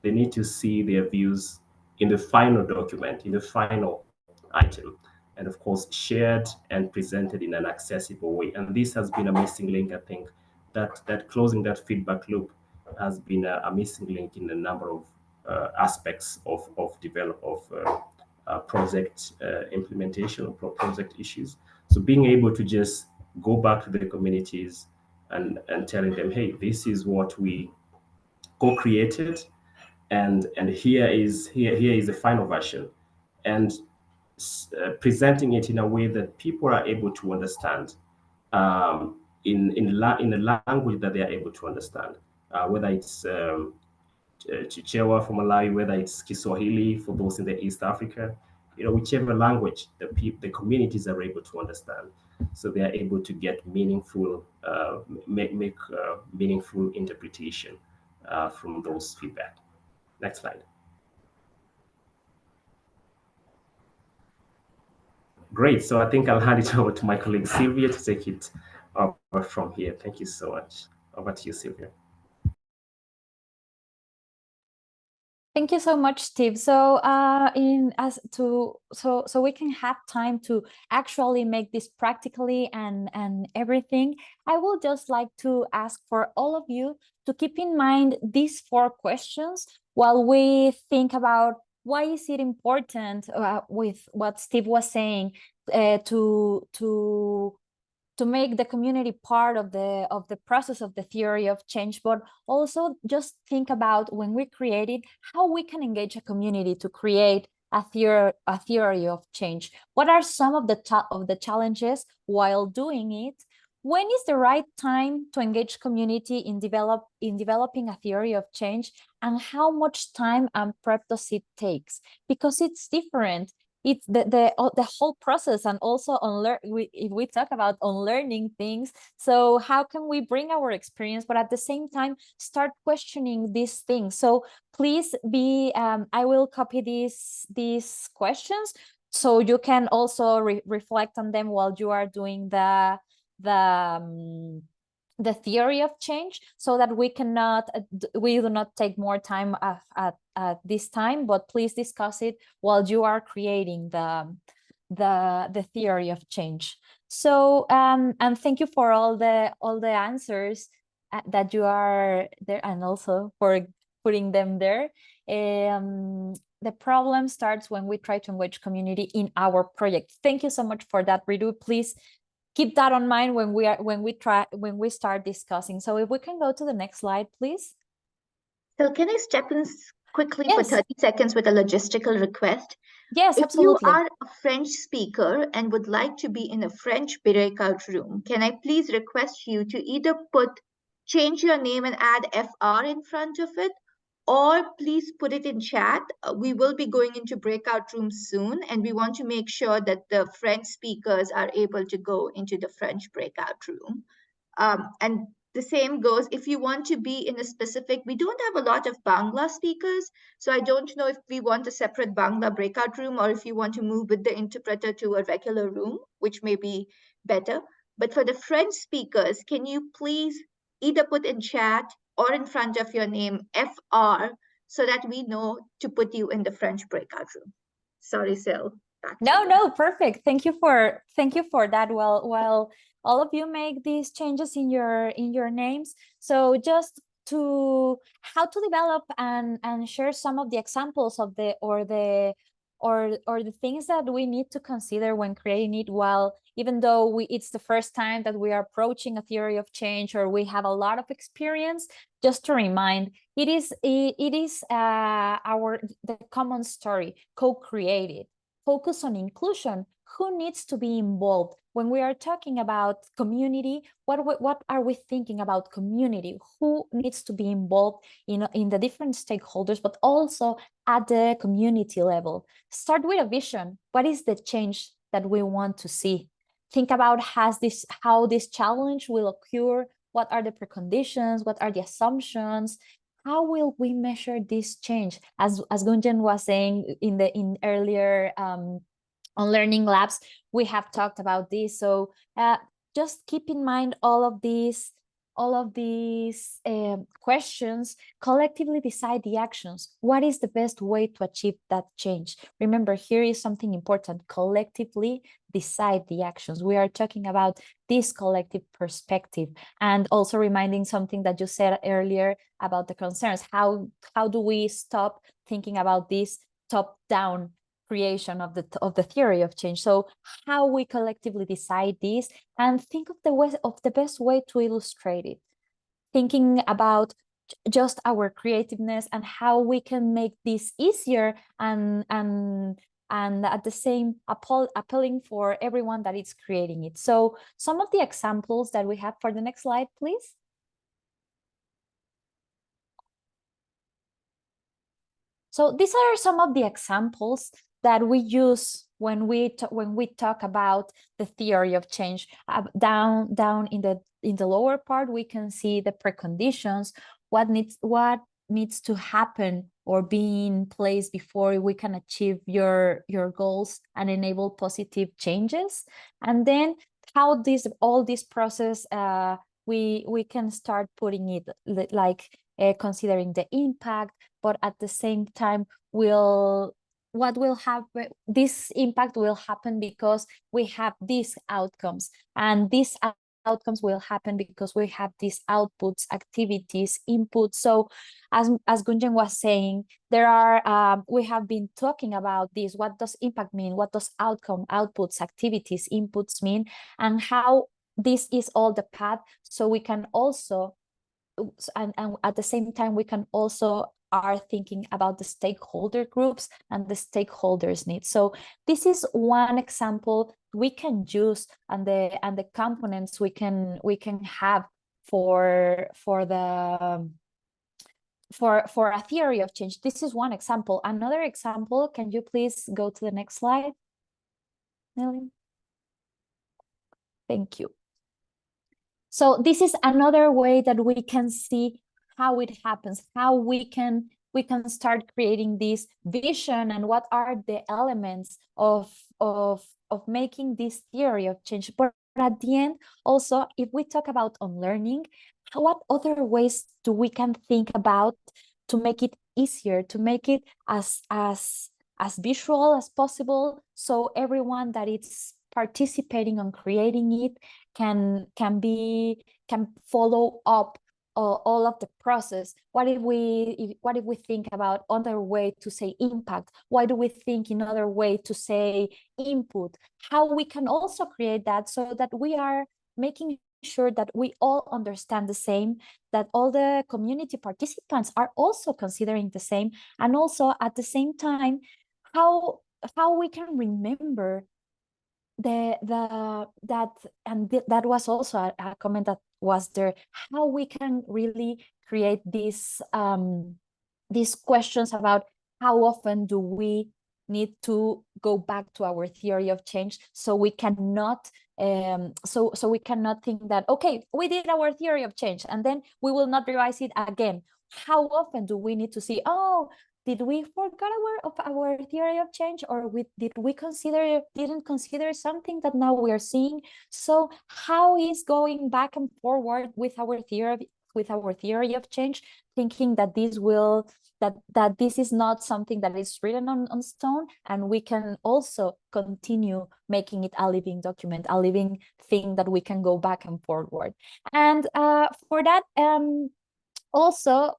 They need to see their views in the final document, in the final item, and of course shared and presented in an accessible way. And this has been a missing link. I think that closing that feedback loop has been a missing link in a number of aspects of project implementation or project issues. So being able to just go back to the communities and telling them, hey, this is what we co-created, and here is the final version, and presenting it in a way that people are able to understand, in a language that they are able to understand, whether it's Chichewa from Malawi, whether it's Kiswahili for those in the East Africa, whichever language the communities are able to understand, so they are able to get meaningful, make meaningful interpretation from those feedback. Next slide. Great. So I think I'll hand it over to my colleague Sylvia to take it over from here. Thank you so much. Over to you, Sylvia. Thank you so much, Steve. So so we can have time to actually make this practically and everything, I would just like to ask for all of you to keep in mind these 4 questions while we think about why is it important, with what Steve was saying, to make the community part of the process of the theory of change, but also just think about, when we create it, how we can engage a community to create a theory of change. What are some of the challenges while doing it? when is the right time to engage community in developing a theory of change, and how much time and prep does it take? Because it's different. It's the whole process, and also if we talk about unlearning things, so how can we bring our experience but at the same time start questioning these things? So please be I will copy these questions so you can also reflect on them while you are doing the theory of change, so that we do not take more time at this time, but please discuss it while you are creating the theory of change. So and thank you for all the answers that you are there, and also for putting them there. The problem starts when we try to engage community in our project. Thank you so much for that, Ritu. Please keep that in mind when we start discussing. So if we can go to the next slide, please. So can I step in quickly Yes. for 30 seconds with a logistical request? Yes, If absolutely. you are a French speaker and would like to be in a French breakout room, can I please request you to either change your name and add FR in front of it, or please put it in chat. We will be going into breakout rooms soon, and we want to make sure that the French speakers are able to go into the French breakout room. And the same goes if you want to be in a specific, we don't have a lot of Bangla speakers, so I don't know if we want a separate Bangla breakout room or if you want to move with the interpreter to a regular room, which may be better. But for the French speakers, can you please either put in chat or in front of your name FR so that we know to put you in the French breakout room. Sorry, Sil. No, perfect. Thank you for that. Well, all of you make these changes in your names. So just to how to develop and share some of the examples of the things that we need to consider when creating it, while even though it's the first time that we are approaching a theory of change or we have a lot of experience, just to remind, it is the common story, co-created. Focus on inclusion. Who needs to be involved? When we are talking about community, what are we thinking about community? Who needs to be involved in the different stakeholders, but also at the community level? Start with a vision. What is the change that we want to see? Think about how this challenge will occur. What are the preconditions? What are the assumptions? How will we measure this change? As Gunjan was saying in earlier on learning labs, we have talked about this. So just keep in mind all of these questions. Collectively decide the actions. What is the best way to achieve that change? Remember, here is something important. Collectively decide the actions. We are talking about this collective perspective, and also reminding something that you said earlier about the concerns. How do we stop thinking about this top-down creation of the theory of change? So how we collectively decide this, and think of the best way to illustrate it, thinking about just our creativeness and how we can make this easier and at the same appealing for everyone that is creating it. So some of the examples that we have for the next slide, please. So these are some of the examples that we use when we talk about the theory of change. Down in the lower part, we can see the preconditions, what needs to happen or be in place before we can achieve your goals and enable positive changes. And then how all this process we can start putting it like considering the impact, but at the same time what will happen, this impact will happen because we have these outcomes, and these outcomes will happen because we have these outputs, activities, inputs. So as Gunjan was saying, there are we have been talking about this. What does impact mean? What does outcome, outputs, activities, inputs mean? And how this is all the path, so we can also and at the same time we can also are thinking about the stakeholder groups and the stakeholders' needs. So this is one example we can use and the components we can have for a theory of change. This is one example. Another example, can you please go to the next slide, Nelly? Thank you. So this is another way that we can see how it happens, how we can start creating this vision and what are the elements of making this theory of change. But at the end, also, if we talk about unlearning, what other ways do we can think about to make it easier, to make it as visual as possible, so everyone that is participating on creating it can follow up all of the process. What if we think about other way to say impact? Why do we think in other way to say input? How we can also create that so that we are making sure that we all understand the same, that all the community participants are also considering the same, and also at the same time how we can remember that was also a comment that was there, how we can really create these questions about how often do we need to go back to our theory of change, so we cannot so we cannot think that, okay, we did our theory of change and then we will not revise it again. How often do we need to see, oh, did we forget our theory of change, or didn't consider something that now we are seeing? So how is going back and forward with our theory of change, thinking that this is not something that is written on stone, and we can also continue making it a living document, a living thing that we can go back and forward. And for that, also,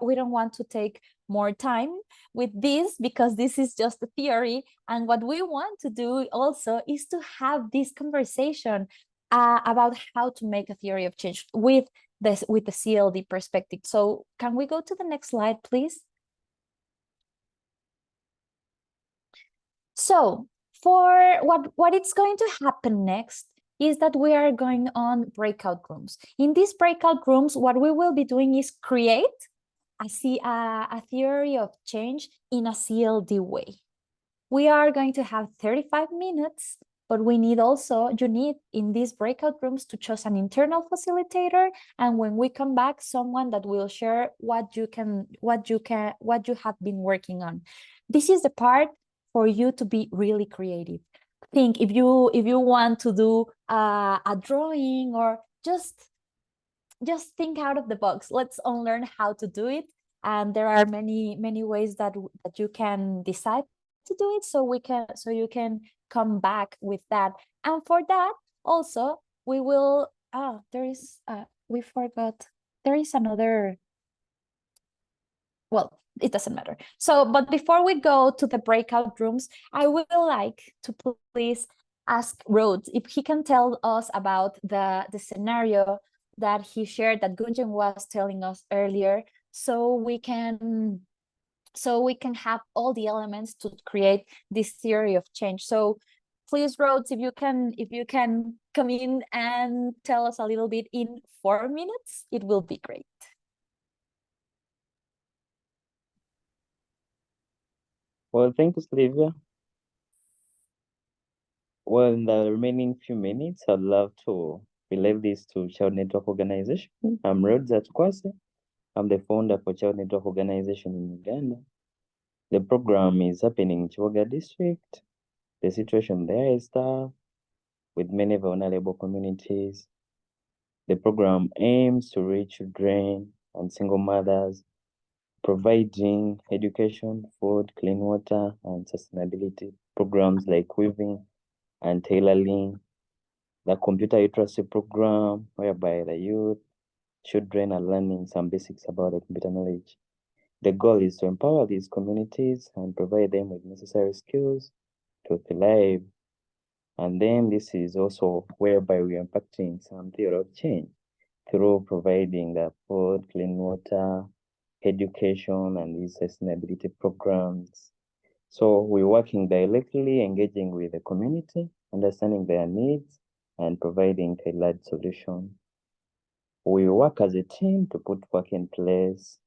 we don't want to take more time with this, because this is just a theory, and what we want to do also is to have this conversation about how to make a theory of change with the CLD perspective. So can we go to the next slide, please? So for what it's going to happen next is that we are going on breakout rooms. In these breakout rooms, what we will be doing is create a theory of change in a CLD way. We are going to have 35 minutes, but you need in these breakout rooms to choose an internal facilitator, and when we come back, someone that will share what you have been working on. This is the part for you to be really creative. Think if you want to do a drawing, or just think out of the box. Let's unlearn how to do it, and there are many ways that you can decide to do it, so you can come back with that. And for that also we will we forgot, there is another, well, it doesn't matter. So, but before we go to the breakout rooms, I would like to please ask Rhodes if he can tell us about the scenario that he shared, that Gunjan was telling us earlier, so we can have all the elements to create this theory of change. So please, Rhodes, if you can come in and tell us a little bit in 4 minutes, it will be great. Well, thank you, Sylvia. Well, in the remaining few minutes, I'd love to relay this to Child Network Organization. I'm Rhodes Atkwase. I'm the founder for Child Network Organization in Uganda. The program is happening in Chiwoga district. The situation there is tough with many vulnerable communities. The program aims to reach children and single mothers, providing education, food, clean water, and sustainability programs like weaving and tailoring, the computer literacy program, whereby the youth, children are learning some basics about the computer knowledge. The goal is to empower these communities and provide them with necessary skills to thrive. And then this is also whereby we are impacting some theory of change through providing the food, clean water, education, and these sustainability programs. So we're working directly, engaging with the community understanding their needs, and providing tailored solutions. We work as a team to put work in place.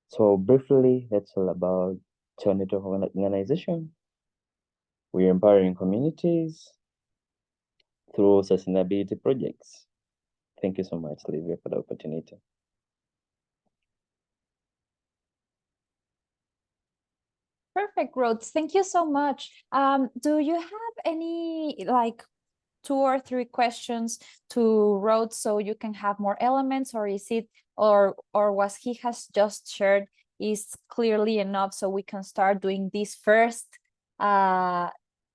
So briefly, that's all about Child Network Organization. We're empowering communities through sustainability projects. Thank you so much, Livia, for the opportunity. Perfect, Rhodes. Thank you so much. Do you have any like 2 or 3 questions to Rhodes so you can have more elements, or is it or what he has just shared is clearly enough so we can start doing this first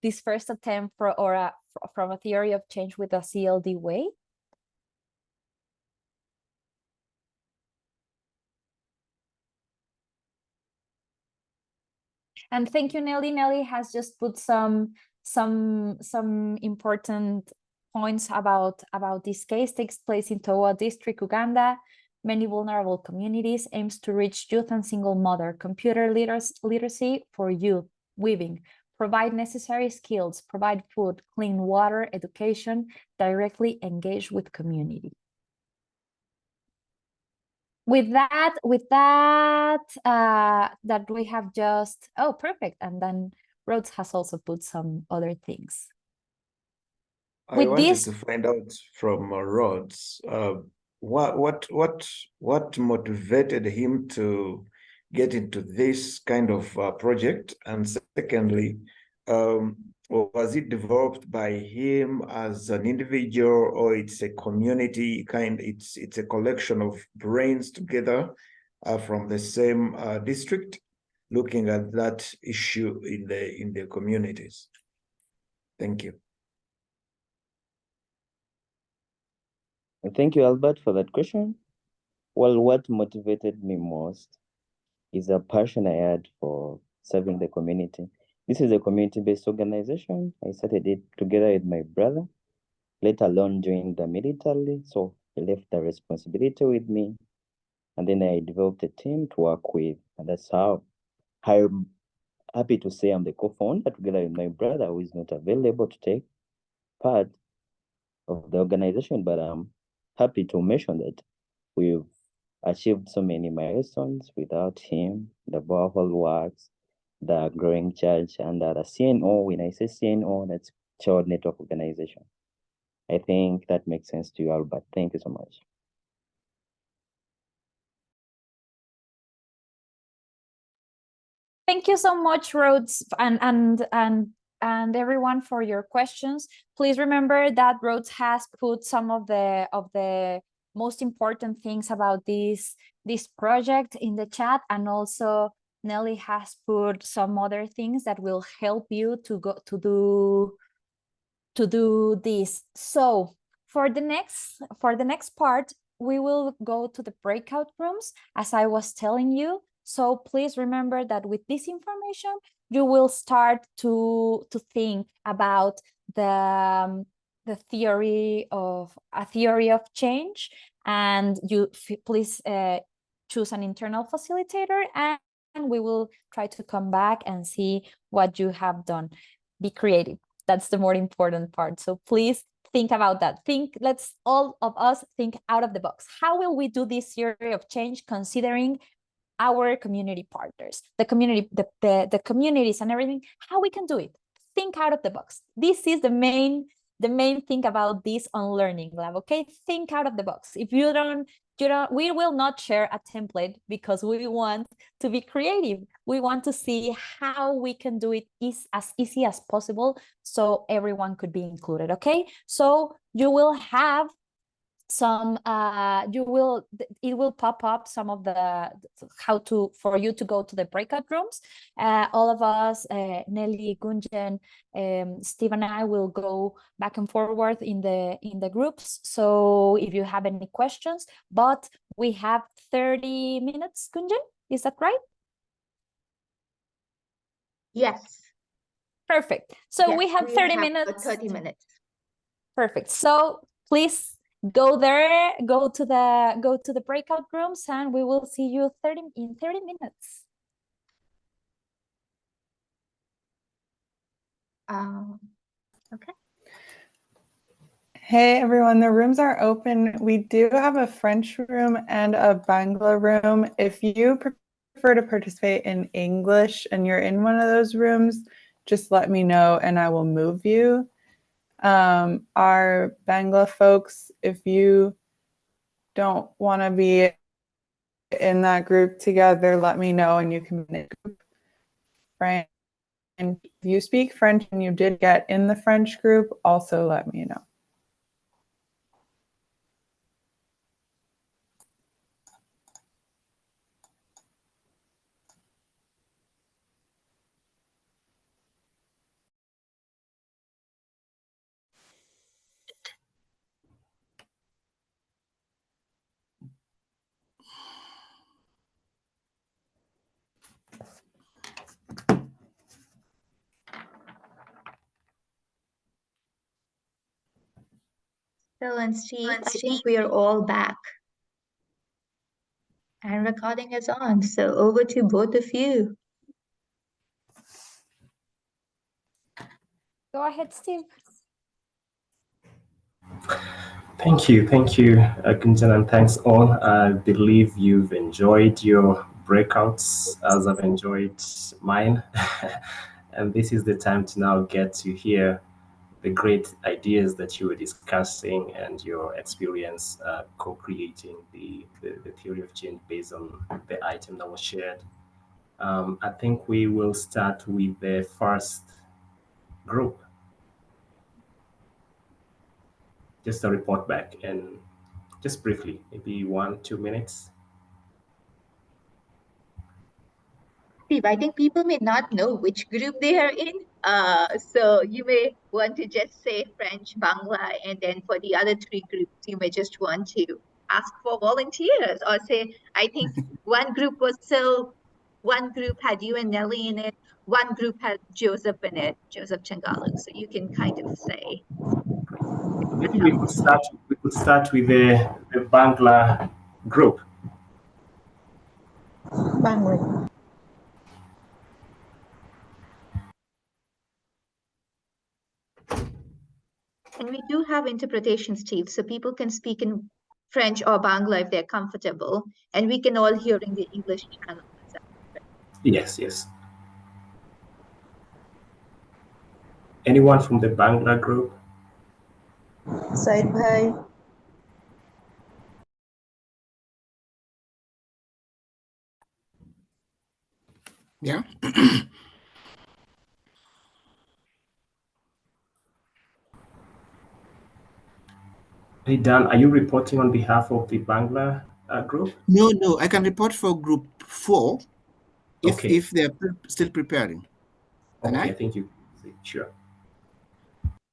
attempt from a theory of change with a CLD way? And thank you, Nelly. Nelly has just put some important points about this case. Takes place in Toa District, Uganda. Many vulnerable communities, aims to reach youth and single mother. Computer literacy for youth, weaving, provide necessary skills, provide food, clean water, education, directly engage with community. With that that we have just, oh, perfect. And then Rhodes has also put some other things. I wanted to find out from Rhodes, what motivated him to get into this kind of project, and secondly, was it developed by him as an individual, or it's a community it's a collection of brains together from the same district, looking at that issue in the communities? Thank you. Thank you, Albert, for that question. Well, what motivated me most is a passion I had for serving the community. This is a community-based organization. I started it together with my brother, let alone joined the military, so he left the responsibility with me. And then I developed a team to work with, and that's how I'm happy to say I'm the co-founder together with my brother, who is not available to take part of the organization, but I'm happy to mention that we've achieved so many milestones without him. The borehole works, the growing church, and the CNO. When I say CNO, that's Child Network Organization. I think that makes sense to you, Albert. Thank you so much. Thank you so much, Rhodes, and everyone for your questions. Please remember that Rhodes has put some of the most important things about this project in the chat, and also Nelly has put some other things that will help you to do this. So for the next part, we will go to the breakout rooms, as I was telling you. So please remember that with this information, you will start to think about the theory of change, and you please choose an internal facilitator, and we will try to come back and see what you have done. Be creative. That's the more important part. So please think about that. Let's all of us think out of the box. How will we do this theory of change considering our community partners, the community, the communities and everything? How we can do it? Think out of the box. This is the main thing about this Unlearning Lab. Okay, think out of the box. If you don't, we will not share a template because we want to be creative. We want to see how we can do it as easy as possible so everyone could be included. Okay, so you will have some it will pop up some of the for you to go to the breakout rooms. All of us, Nelly, Gunjan, Steve and I will go back and forward in the groups, so if you have any questions. But we have 30 minutes, Gunjan, is that right? Yes. Perfect. So yes, we have 30 minutes. 30 minutes. Perfect. So please go there, go to the breakout rooms, and we will see you in 30 minutes. Okay. Hey everyone, the rooms are open. We do have a French room and a Bangla room. If you prefer to participate in English and you're in one of those rooms, just let me know and I will move you. Our Bangla folks, if you don't want to be in that group together, let me know and you can make a group. French. And if you speak French and you did get in the French group, also let me know. Phil and Steve, I think we are all back. And recording is on, so over to both of you. Go ahead, Steve. Thank you, Gunjan, and thanks all. I believe you've enjoyed your breakouts as I've enjoyed mine. And this is the time to now get to hear the great ideas that you were discussing and your experience co-creating the theory of change based on the item that was shared. I think we will start with the first group. Just a report back and just briefly, maybe 1-2 minutes. Steve, I think people may not know which group they are in. So you may want to just say French, Bangla, and then for the other three groups, you may just want to ask for volunteers or say, I think one group had you and Nelly in it, one group had Joseph in it, Joseph Changalu. So you can kind of say. Maybe we could start with the Bangla group. Bangla. And we do have interpretation, Steve, so people can speak in French or Bangla if they're comfortable, and we can all hear in the English channel. Yes. Anyone from the Bangla group? Said Bhai. Yeah. Hey Dan, are you reporting on behalf of the Bangla group? No, I can report for group 4 Okay. if they're still preparing. Can Okay, I? I think you sure.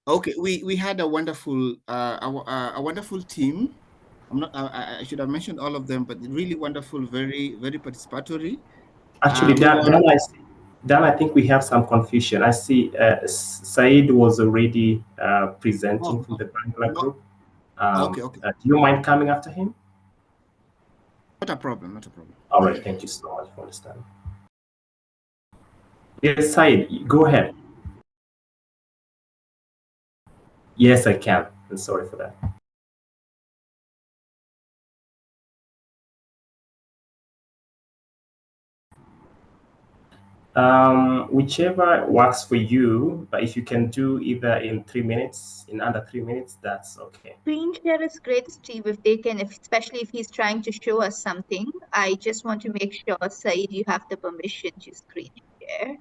Okay, we had a wonderful team. I should have mentioned all of them, but really wonderful, very participatory. Actually, Dan, I think we have some confusion. I see Said was already presenting from the Bangla group. Okay. Do you mind coming after him? Not a problem. All right, thank you so much for understanding. Yes, Said, go ahead. Yes, I can. I'm sorry for that. Whichever works for you, but if you can do either in 3 minutes, in under 3 minutes, that's okay. Screen share is great, Steve, if they can, especially if he's trying to show us something. I just want to make sure, Said, you have the permission to screen share.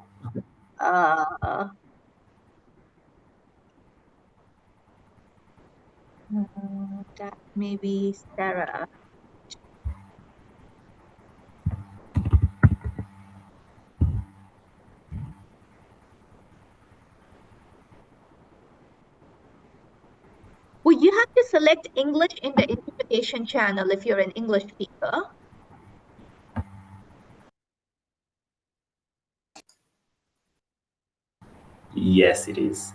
That may be Sarah. Well, you have to select English in the interpretation channel if you're an English speaker. Yes, it is.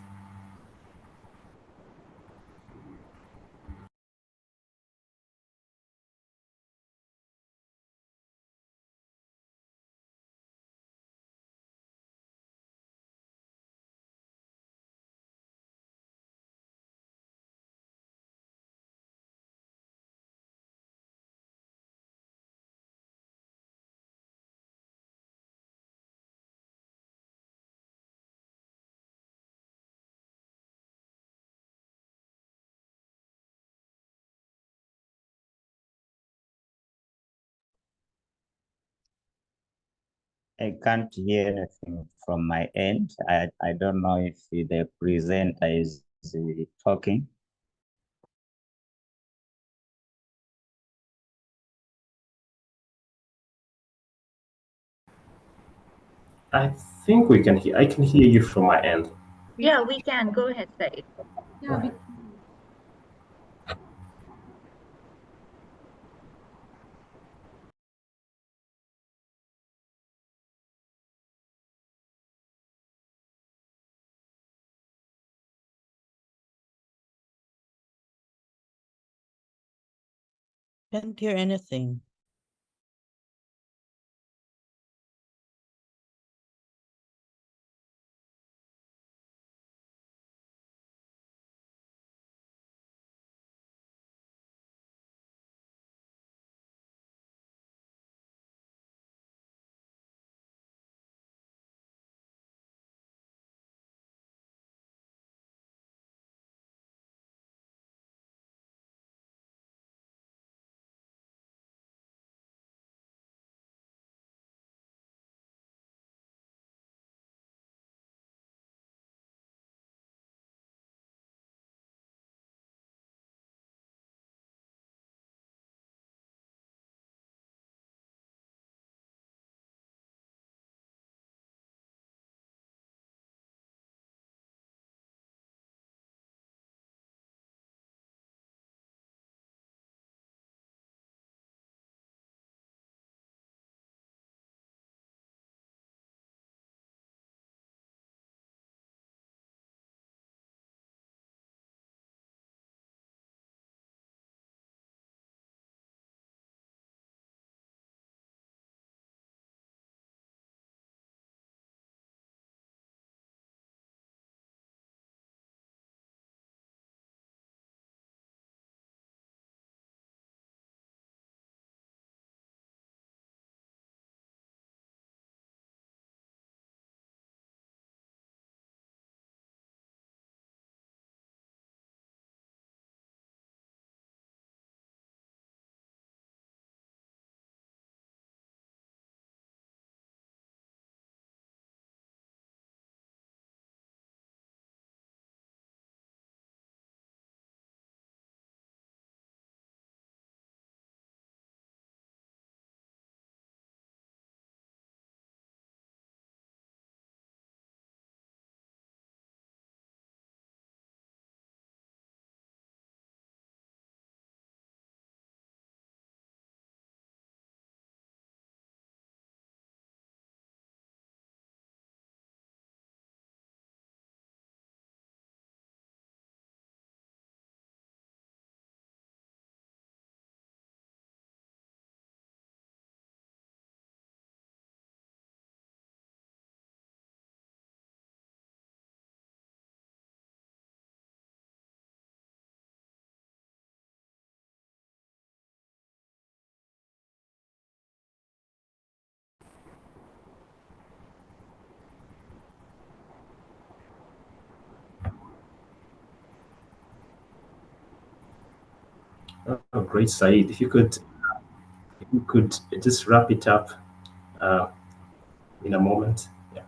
I can't hear anything from my end. I don't know if the presenter is talking. I think we can hear. I can hear you from my end. Yeah, we can. Go ahead, Said. Yeah, Can't hear anything. Oh, great, Said. If you could just wrap it up uh, in a moment. Yeah.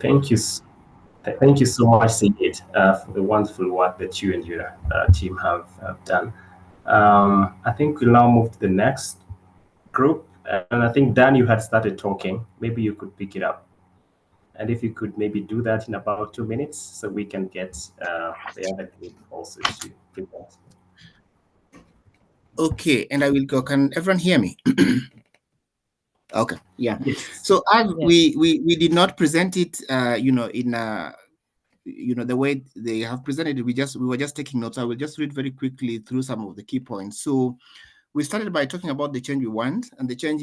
Thank you. Thank you so much, Sigrid, for the wonderful work that you and your team have done. I think we'll now move to the next group. And I think, Dan, you had started talking. Maybe you could pick it up. And if you could maybe do that in about 2 minutes so we can get the other group also to present. Okay, and I will go. Can everyone hear me? Okay, yeah. Yes. So as Yes. we did not present it, you know, in you know, the way they have presented it, we were just taking notes. I will just read very quickly through some of the key points. So we started by talking about the change we want, and the change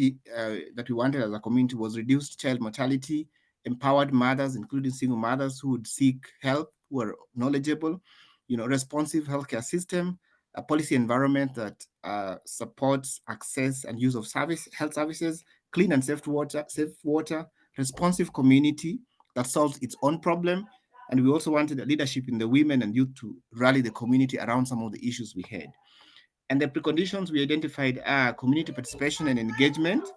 that we wanted as a community was reduced child mortality, empowered mothers, including single mothers who would seek help, who are knowledgeable, you know, responsive healthcare system, a policy environment that supports access and use of health services, clean and safe water, responsive community that solves its own problem. And we also wanted a leadership in the women and youth to rally the community around some of the issues we had. And the preconditions we identified are community participation and engagement.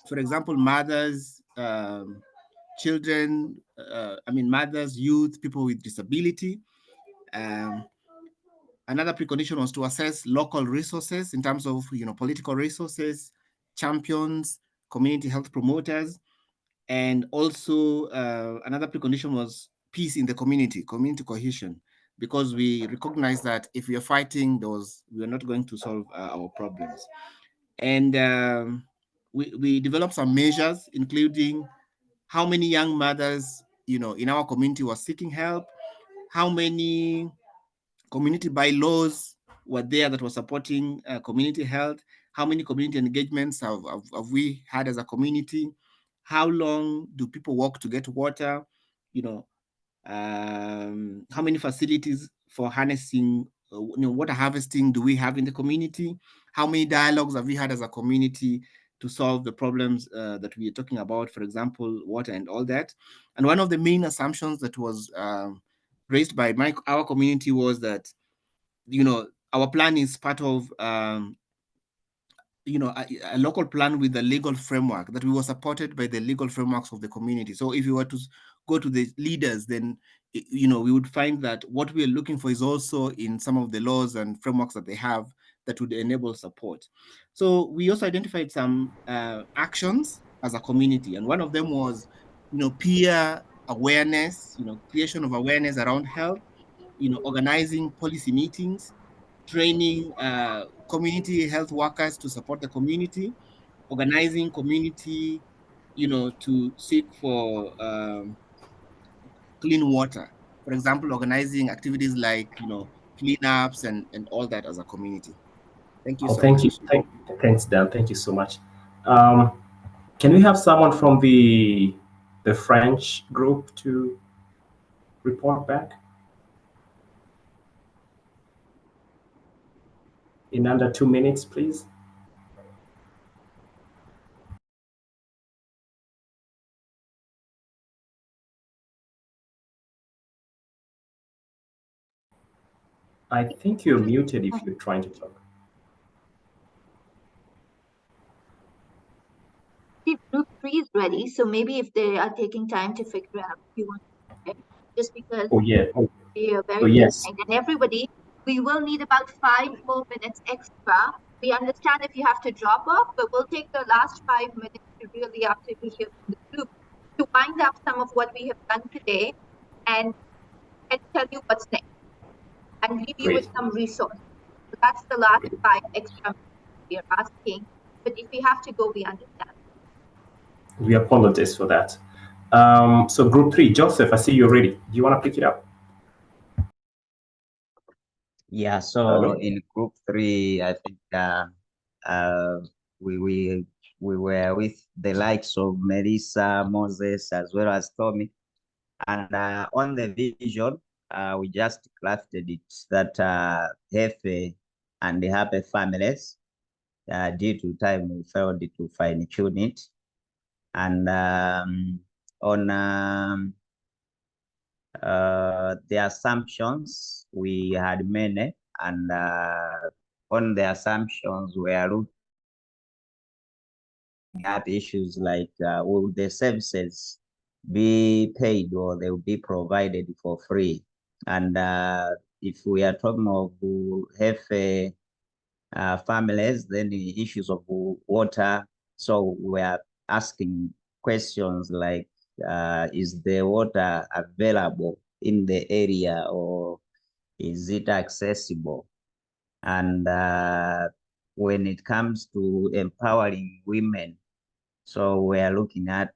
For example, mothers, children, mothers, youth, people with disability. Another precondition was to assess local resources in terms of, you know, political resources, champions, community health promoters. And also another precondition was peace in the community cohesion, because we recognize that if we are fighting those, we are not going to solve our problems. And we developed some measures, including how many young mothers, you know, in our community were seeking help, how many community bylaws were there that were supporting community health, how many community engagements have we had as a community, how long do people walk to get water, you know, how many facilities for harnessing, you know, water harvesting do we have in the community, how many dialogues have we had as a community to solve the problems that we are talking about, for example, water and all that. And one of the main assumptions that was raised by our community was that, you know, our plan is part of you know, a local plan with a legal framework, that we were supported by the legal frameworks of the community. So if you were to go to the leaders, then, you know, we would find that what we are looking for is also in some of the laws and frameworks that they have that would enable support. So we also identified some actions as a community, and one of them was, you know, peer awareness, you know, creation of awareness around health, you know, organizing policy meetings, training community health workers to support the community, organizing community, you know, to seek for clean water. For example, organizing activities like, you know, cleanups and all that as a community. Thank you Oh, so thank you. much. Thanks, Dan. Thank you so much. Can we have someone from the French group to report back in under 2 minutes, please? I think you're muted if you're trying to talk. Group 3 is ready, so maybe if they are taking time to figure out if you want to, just because we are very behind. And everybody, we will need about 5 more minutes extra. We understand if you have to drop off, but we'll take the last 5 minutes to really, after we hear from the group, to wind up some of what we have done today and tell you what's next and leave you with some resources. So that's the last 5 extra minutes we are asking. But if we have to go, we understand. We apologize for that. So group 3, Joseph, I see you're ready. Do you want to pick it up? Yeah, so in group 3, I think we were with the likes of Melissa, Moses, as well as Tommy. And on the vision, we just crafted it that healthy and happy families, due to time, we failed to fine tune it. And on the assumptions, we had many, and on the assumptions, we are looking at issues like will the services be paid or they will be provided for free. And if we are talking of healthy families, then the issues of water. So we are asking questions like, is the water available in the area or is it accessible? And when it comes to empowering women, so we are looking at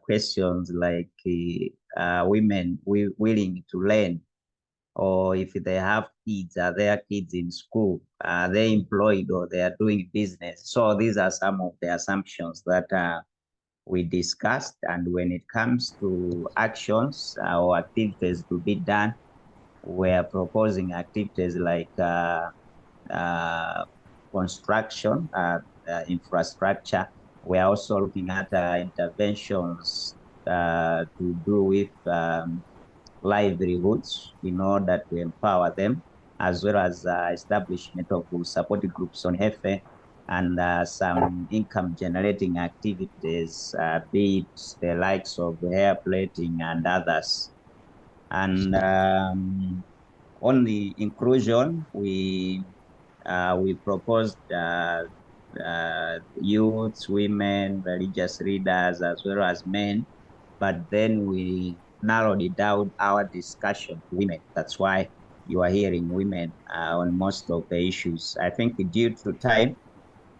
questions like women willing to learn, or if they have kids, are their kids in school? Are they employed or they are doing business? So these are some of the assumptions that we discussed. And when it comes to actions or activities to be done, we're proposing activities like construction, infrastructure. We're also looking at interventions to do with livelihoods in order to empower them, as well as establishment of support groups on health and some income generating activities, be it the likes of hair plating and others. And on the inclusion, we proposed youths, women, religious leaders, as well as men, but then we narrowed it down our discussion to women. That's why you are hearing women on most of the issues. I think due to time,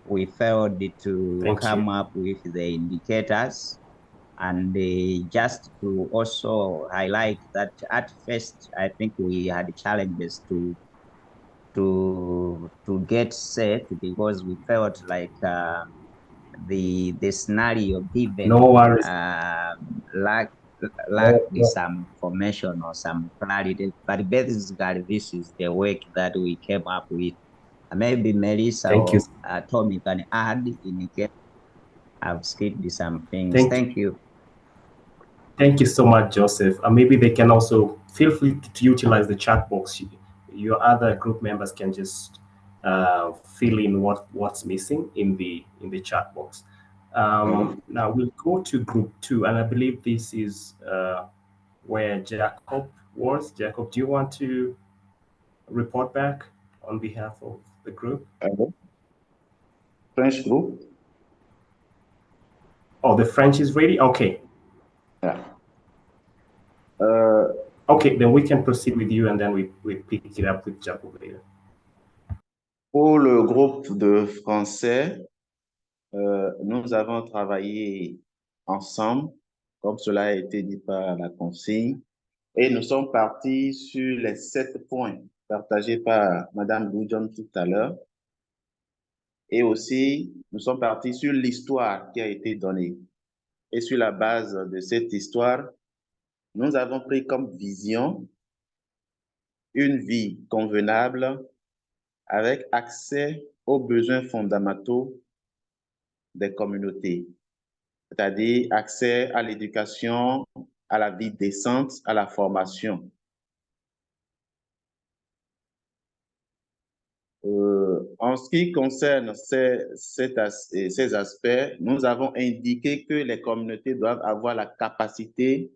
we failed to Thank you. come up with the indicators. And just to also highlight that at first, I think we had challenges to get set because we felt like the scenario given No worries. lacked No, no. some information or some clarity. But basically, this is the work that we came up with. Maybe Melissa Thank you. or Tommy can add in case I've skipped some things. Thank you. Thank you. Thank you so much, Joseph. And maybe they can also feel free to utilize the chat box. Your other group members can just fill in what's missing in the chat box. Now we'll go to group 2, and I believe this is where Jacob was. Jacob, do you want to report back on behalf of the group? French group. Oh, the French is ready? Okay. Yeah. Okay, then we can proceed with you, and then we pick it up with Jacob later. Pour le groupe de français, nous avons travaillé ensemble, comme cela a été dit par la consigne, et nous sommes partis sur les 7 points partagés par Madame Boujon tout à l'heure. Et aussi, nous sommes partis sur l'histoire qui a été donnée. Et sur la base de cette histoire, nous avons pris comme vision une vie convenable avec accès aux besoins fondamentaux des communautés, c'est-à-dire accès à l'éducation, à la vie décente, à la formation. En ce qui concerne ces aspects, nous avons indiqué que les communautés doivent avoir la capacité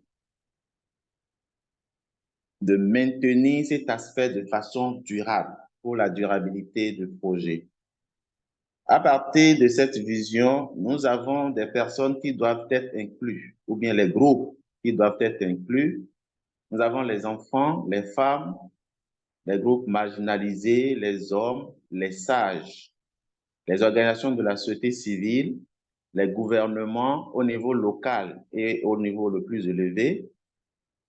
de maintenir cet aspect de façon durable pour la durabilité du projet. À partir de cette vision, nous avons des personnes qui doivent être incluses, ou bien les groupes qui doivent être inclus. Nous avons les enfants, les femmes, les groupes marginalisés, les hommes, les sages, les organisations de la société civile, les gouvernements au niveau local et au niveau le plus élevé,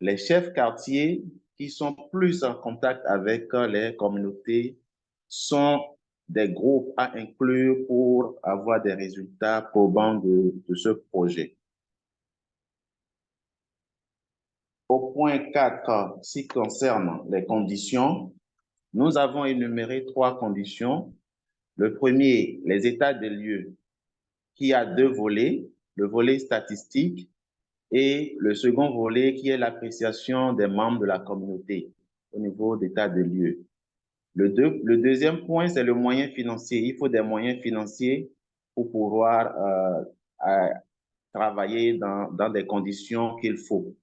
les chefs quartiers qui sont plus en contact avec les communautés sont des groupes à inclure pour avoir des résultats probants de ce projet. Au point 4, ce qui concerne les conditions, nous avons énuméré 3 conditions. Le premier, les états des lieux, qui a 2 volets, le volet statistique et le second volet qui est l'appréciation des membres de la communauté au niveau d'état des lieux. Le deuxième point, c'est le moyen financier. Il faut des moyens financiers pour pouvoir travailler dans des conditions qu'il faut.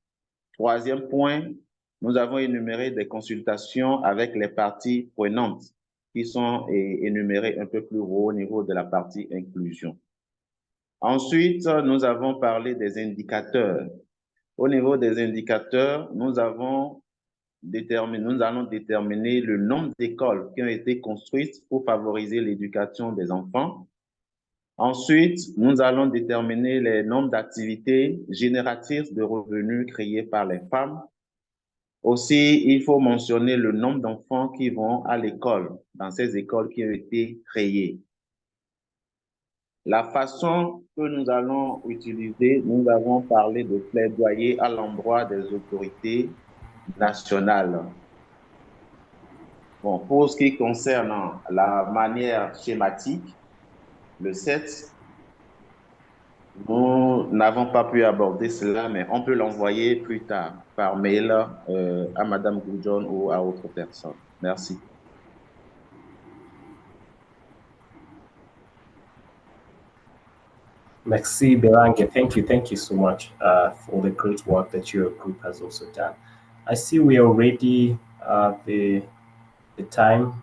Troisième point, nous avons énuméré des consultations avec les parties prenantes qui sont énumérées un peu plus haut au niveau de la partie inclusion. Ensuite, nous avons parlé des indicateurs. Au niveau des indicateurs, nous allons déterminer le nombre d'écoles qui ont été construites pour favoriser l'éducation des enfants. Ensuite, nous allons déterminer les nombres d'activités génératrices de revenus créées par les femmes. Aussi, il faut mentionner le nombre d'enfants qui vont à l'école, dans ces écoles qui ont été créées. La façon que nous allons utiliser, nous avons parlé de plaidoyer à l'endroit des autorités nationales. Bon, pour ce qui concerne la manière schématique, le 7, nous n'avons pas pu aborder cela, mais on peut l'envoyer plus tard par mail à Madame Goujon ou à autre personne. Merci. Merci, Berange. Thank you so much for the great work that your group has also done. I see we are already the time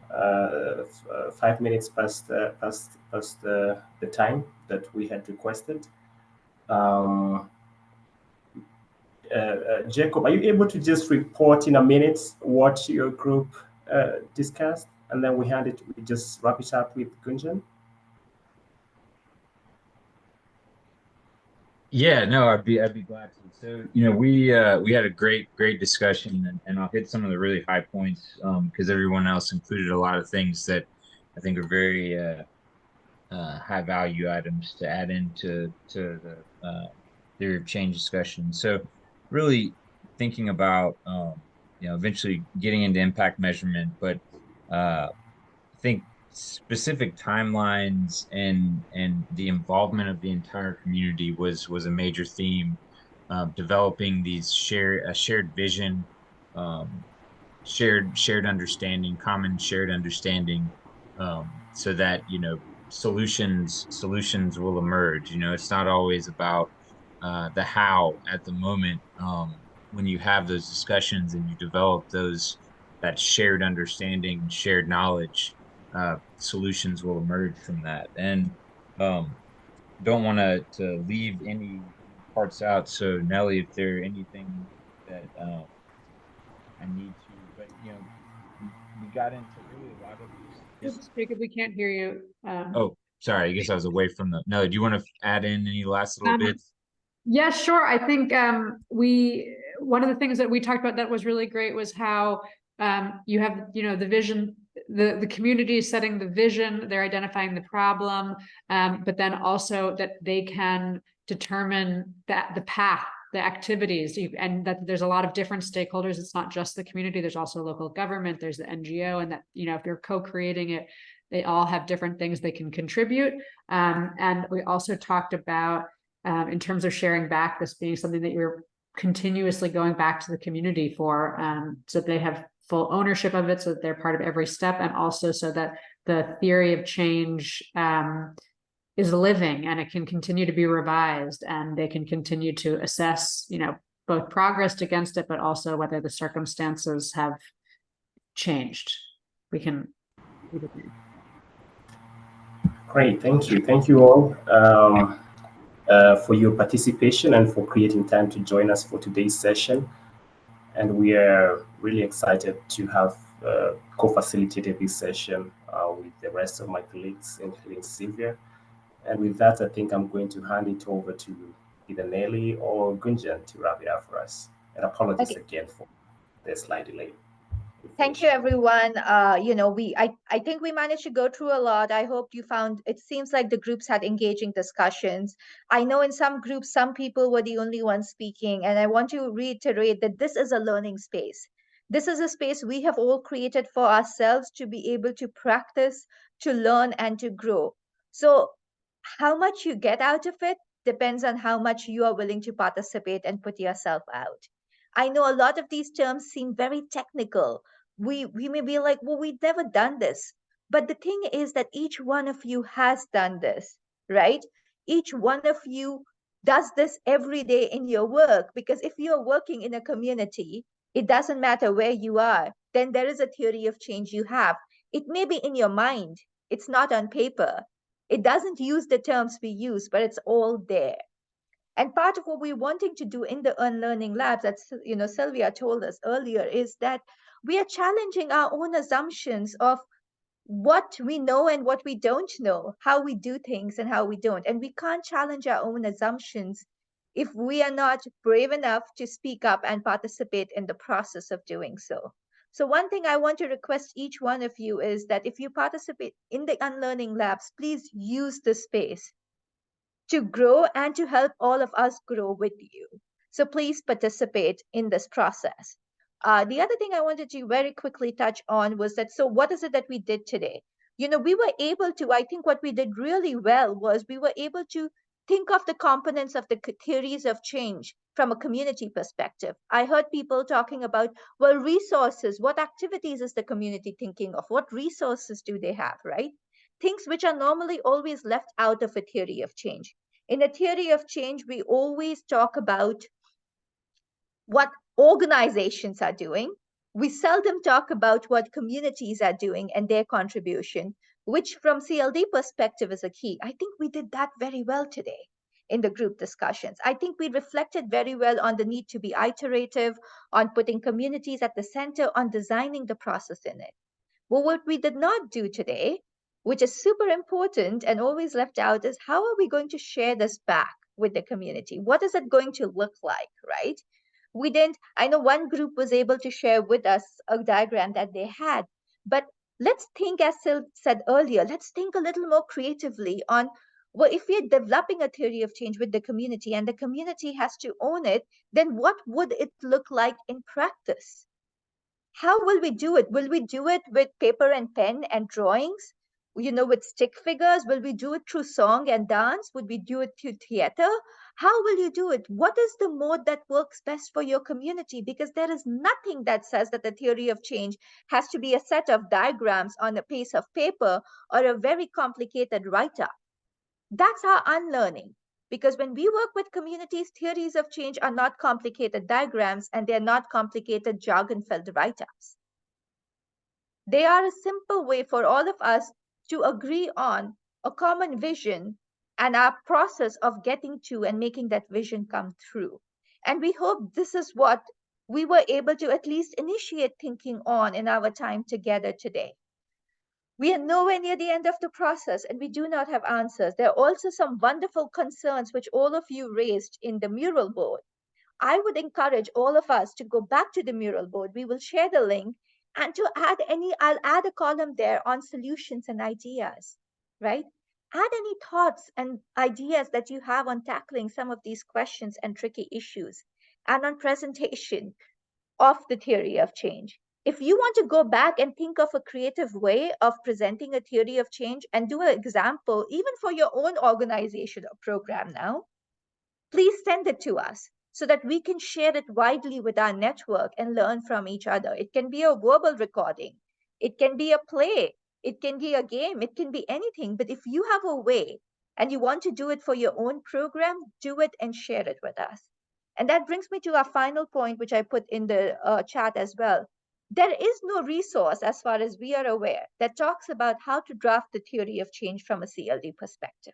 5 minutes past the time that we had requested. Jacob, are you able to just report in a minute what your group discussed, and then we just wrap it up with Gunjan? Yeah, no, I'd be glad to. So, we had a great discussion, and I'll hit some of the really high points because everyone else included a lot of things that I think are very high value items to add into the theory of change discussion. So, really thinking about eventually getting into impact measurement, but I think specific timelines and the involvement of the entire community was a major theme. Developing these shared vision, shared understanding, common shared understanding, so that solutions will emerge. It's not always about the how at the moment. When you have those discussions and you develop that shared understanding, shared knowledge, solutions will emerge from that. And don't want to leave any parts out. So Nelly, if there anything that I need to, but we got into really a lot of this. Oops, Jacob, we can't hear you. Oh, sorry. I guess I was away from the. No, do you want to add in any last little bits? Yeah, sure. I think one of the things that we talked about that was really great was how you have the vision, the community is setting the vision, they're identifying the problem, but then also that they can determine that the path, the activities, and that there's a lot of different stakeholders. It's not just the community, there's also local government, there's the NGO, and that if you're co-creating it, they all have different things they can contribute. And we also talked about in terms of sharing back, this being something that you're continuously going back to the community for, so that they have full ownership of it, so that they're part of every step, and also so that the theory of change is living and it can continue to be revised, and they can continue to assess, both progress against it, but also whether the circumstances have changed. We can. Great, thank you all for your participation and for creating time to join us for today's session. And we are really excited to have co-facilitated this session with the rest of my colleagues, including Sylvia. And with that, I think I'm going to hand it over to either Nelly or Gunjan to wrap it up for us. And apologies again for the slight delay. Thank you, everyone. I think we managed to go through a lot. I hope you found, it seems like the groups had engaging discussions. I know in some groups, some people were the only ones speaking, and I want to reiterate that this is a learning space. This is a space we have all created for ourselves to be able to practice, to learn, and to grow. So how much you get out of it depends on how much you are willing to participate and put yourself out. I know a lot of these terms seem very technical. We may be like, well, we've never done this. But the thing is that each one of you has done this, right? Each one of you does this every day in your work, because if you're working in a community, it doesn't matter where you are, then there is a theory of change you have. It may be in your mind, it's not on paper. It doesn't use the terms we use, but it's all there. And part of what we're wanting to do in the Unlearning Labs, that Sylvia told us earlier, is that we are challenging our own assumptions of what we know and what we don't know, how we do things and how we don't. And we can't challenge our own assumptions if we are not brave enough to speak up and participate in the process of doing so. So one thing I want to request each one of you is that if you participate in the Unlearning Labs, please use the space to grow and to help all of us grow with you. So please participate in this process. The other thing I wanted to very quickly touch on was that, so what is it that we did today? We were able to, I think what we did really well was we were able to think of the components of the theories of change from a community perspective. I heard people talking about, well, resources, what activities is the community thinking of? What resources do they have, right? Things which are normally always left out of a theory of change. In a theory of change, we always talk about what organizations are doing. We seldom talk about what communities are doing and their contribution, which from CLD perspective is a key. I think we did that very well today in the group discussions. I think we reflected very well on the need to be iterative, on putting communities at the center, on designing the process in it. Well, what we did not do today, which is super important and always left out, is how are we going to share this back with the community? What is it going to look like, right? We didn't, I know one group was able to share with us a diagram that they had, but let's think, as Sil said earlier, let's think a little more creatively on, well, if we're developing a theory of change with the community and the community has to own it, then what would it look like in practice? How will we do it? Will we do it with paper and pen and drawings? With stick figures? Will we do it through song and dance? Would we do it through theater? How will you do it? What is the mode that works best for your community? Because there is nothing that says that the theory of change has to be a set of diagrams on a piece of paper or a very complicated write-up. That's our unlearning. Because when we work with communities, theories of change are not complicated diagrams and they're not complicated jargon-filled write-ups. They are a simple way for all of us to agree on a common vision and our process of getting to and making that vision come through. And we hope this is what we were able to at least initiate thinking on in our time together today. We are nowhere near the end of the process and we do not have answers. There are also some wonderful concerns which all of you raised in the mural board. I would encourage all of us to go back to the mural board. We will share the link and to I'll add a column there on solutions and ideas, right? Add any thoughts and ideas that you have on tackling some of these questions and tricky issues and on presentation of the theory of change. If you want to go back and think of a creative way of presenting a theory of change and do an example, even for your own organization or program now, please send it to us so that we can share it widely with our network and learn from each other. It can be a verbal recording, it can be a play, it can be a game, it can be anything. But if you have a way and you want to do it for your own program, do it and share it with us. And that brings me to our final point, which I put in the chat as well. There is no resource, as far as we are aware, that talks about how to draft the theory of change from a CLD perspective.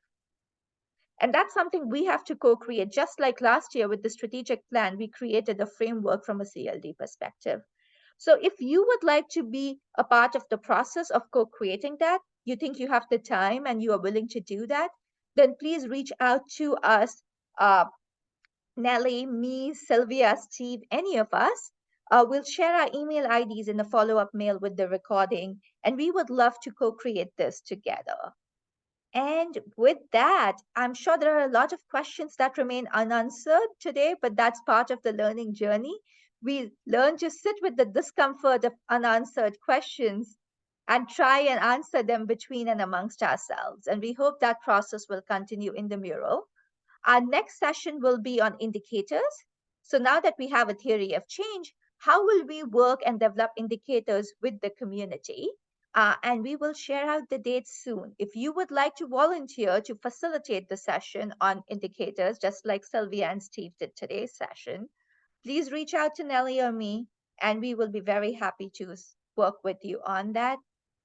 And that's something we have to co-create. Just like last year with the strategic plan, we created a framework from a CLD perspective. So if you would like to be a part of the process of co-creating that, you think you have the time and you are willing to do that, then please reach out to us, Nelly, me, Sylvia, Steve, any of us. We'll share our email IDs in a follow-up mail with the recording, and we would love to co-create this together. And with that, I'm sure there are a lot of questions that remain unanswered today, but that's part of the learning journey. We learn to sit with the discomfort of unanswered questions and try and answer them between and amongst ourselves. And we hope that process will continue in the mural. Our next session will be on indicators. So now that we have a theory of change, how will we work and develop indicators with the community? and we will share out the dates soon. If you would like to volunteer to facilitate the session on indicators, just like Sylvia and Steve did today's session, please reach out to Nellie or me, and we will be very happy to work with you on that.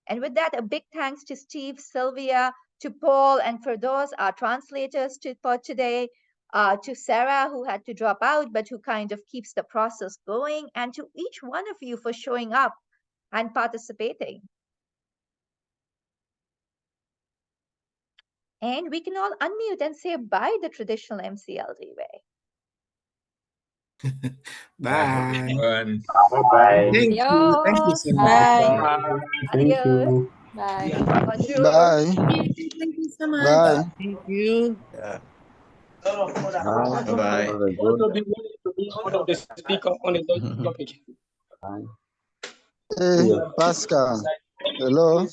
And with that, a big thanks to Steve, Sylvia, to Paul, and for those, our translators for today, to Sarah, who had to drop out, but who kind of keeps the process going, and to each one of you for showing up and participating. And we can all unmute and say bye the traditional MCLD way. Bye. Bye. Thank you. Thank you so much. Bye. Thank Adios. you. Bye. Bonjour. Bye. Thank you so much. Bye. Thank you. Bye. Bye. Have a good One of the speaker on the topic. time. Hey, Pascal. Hello.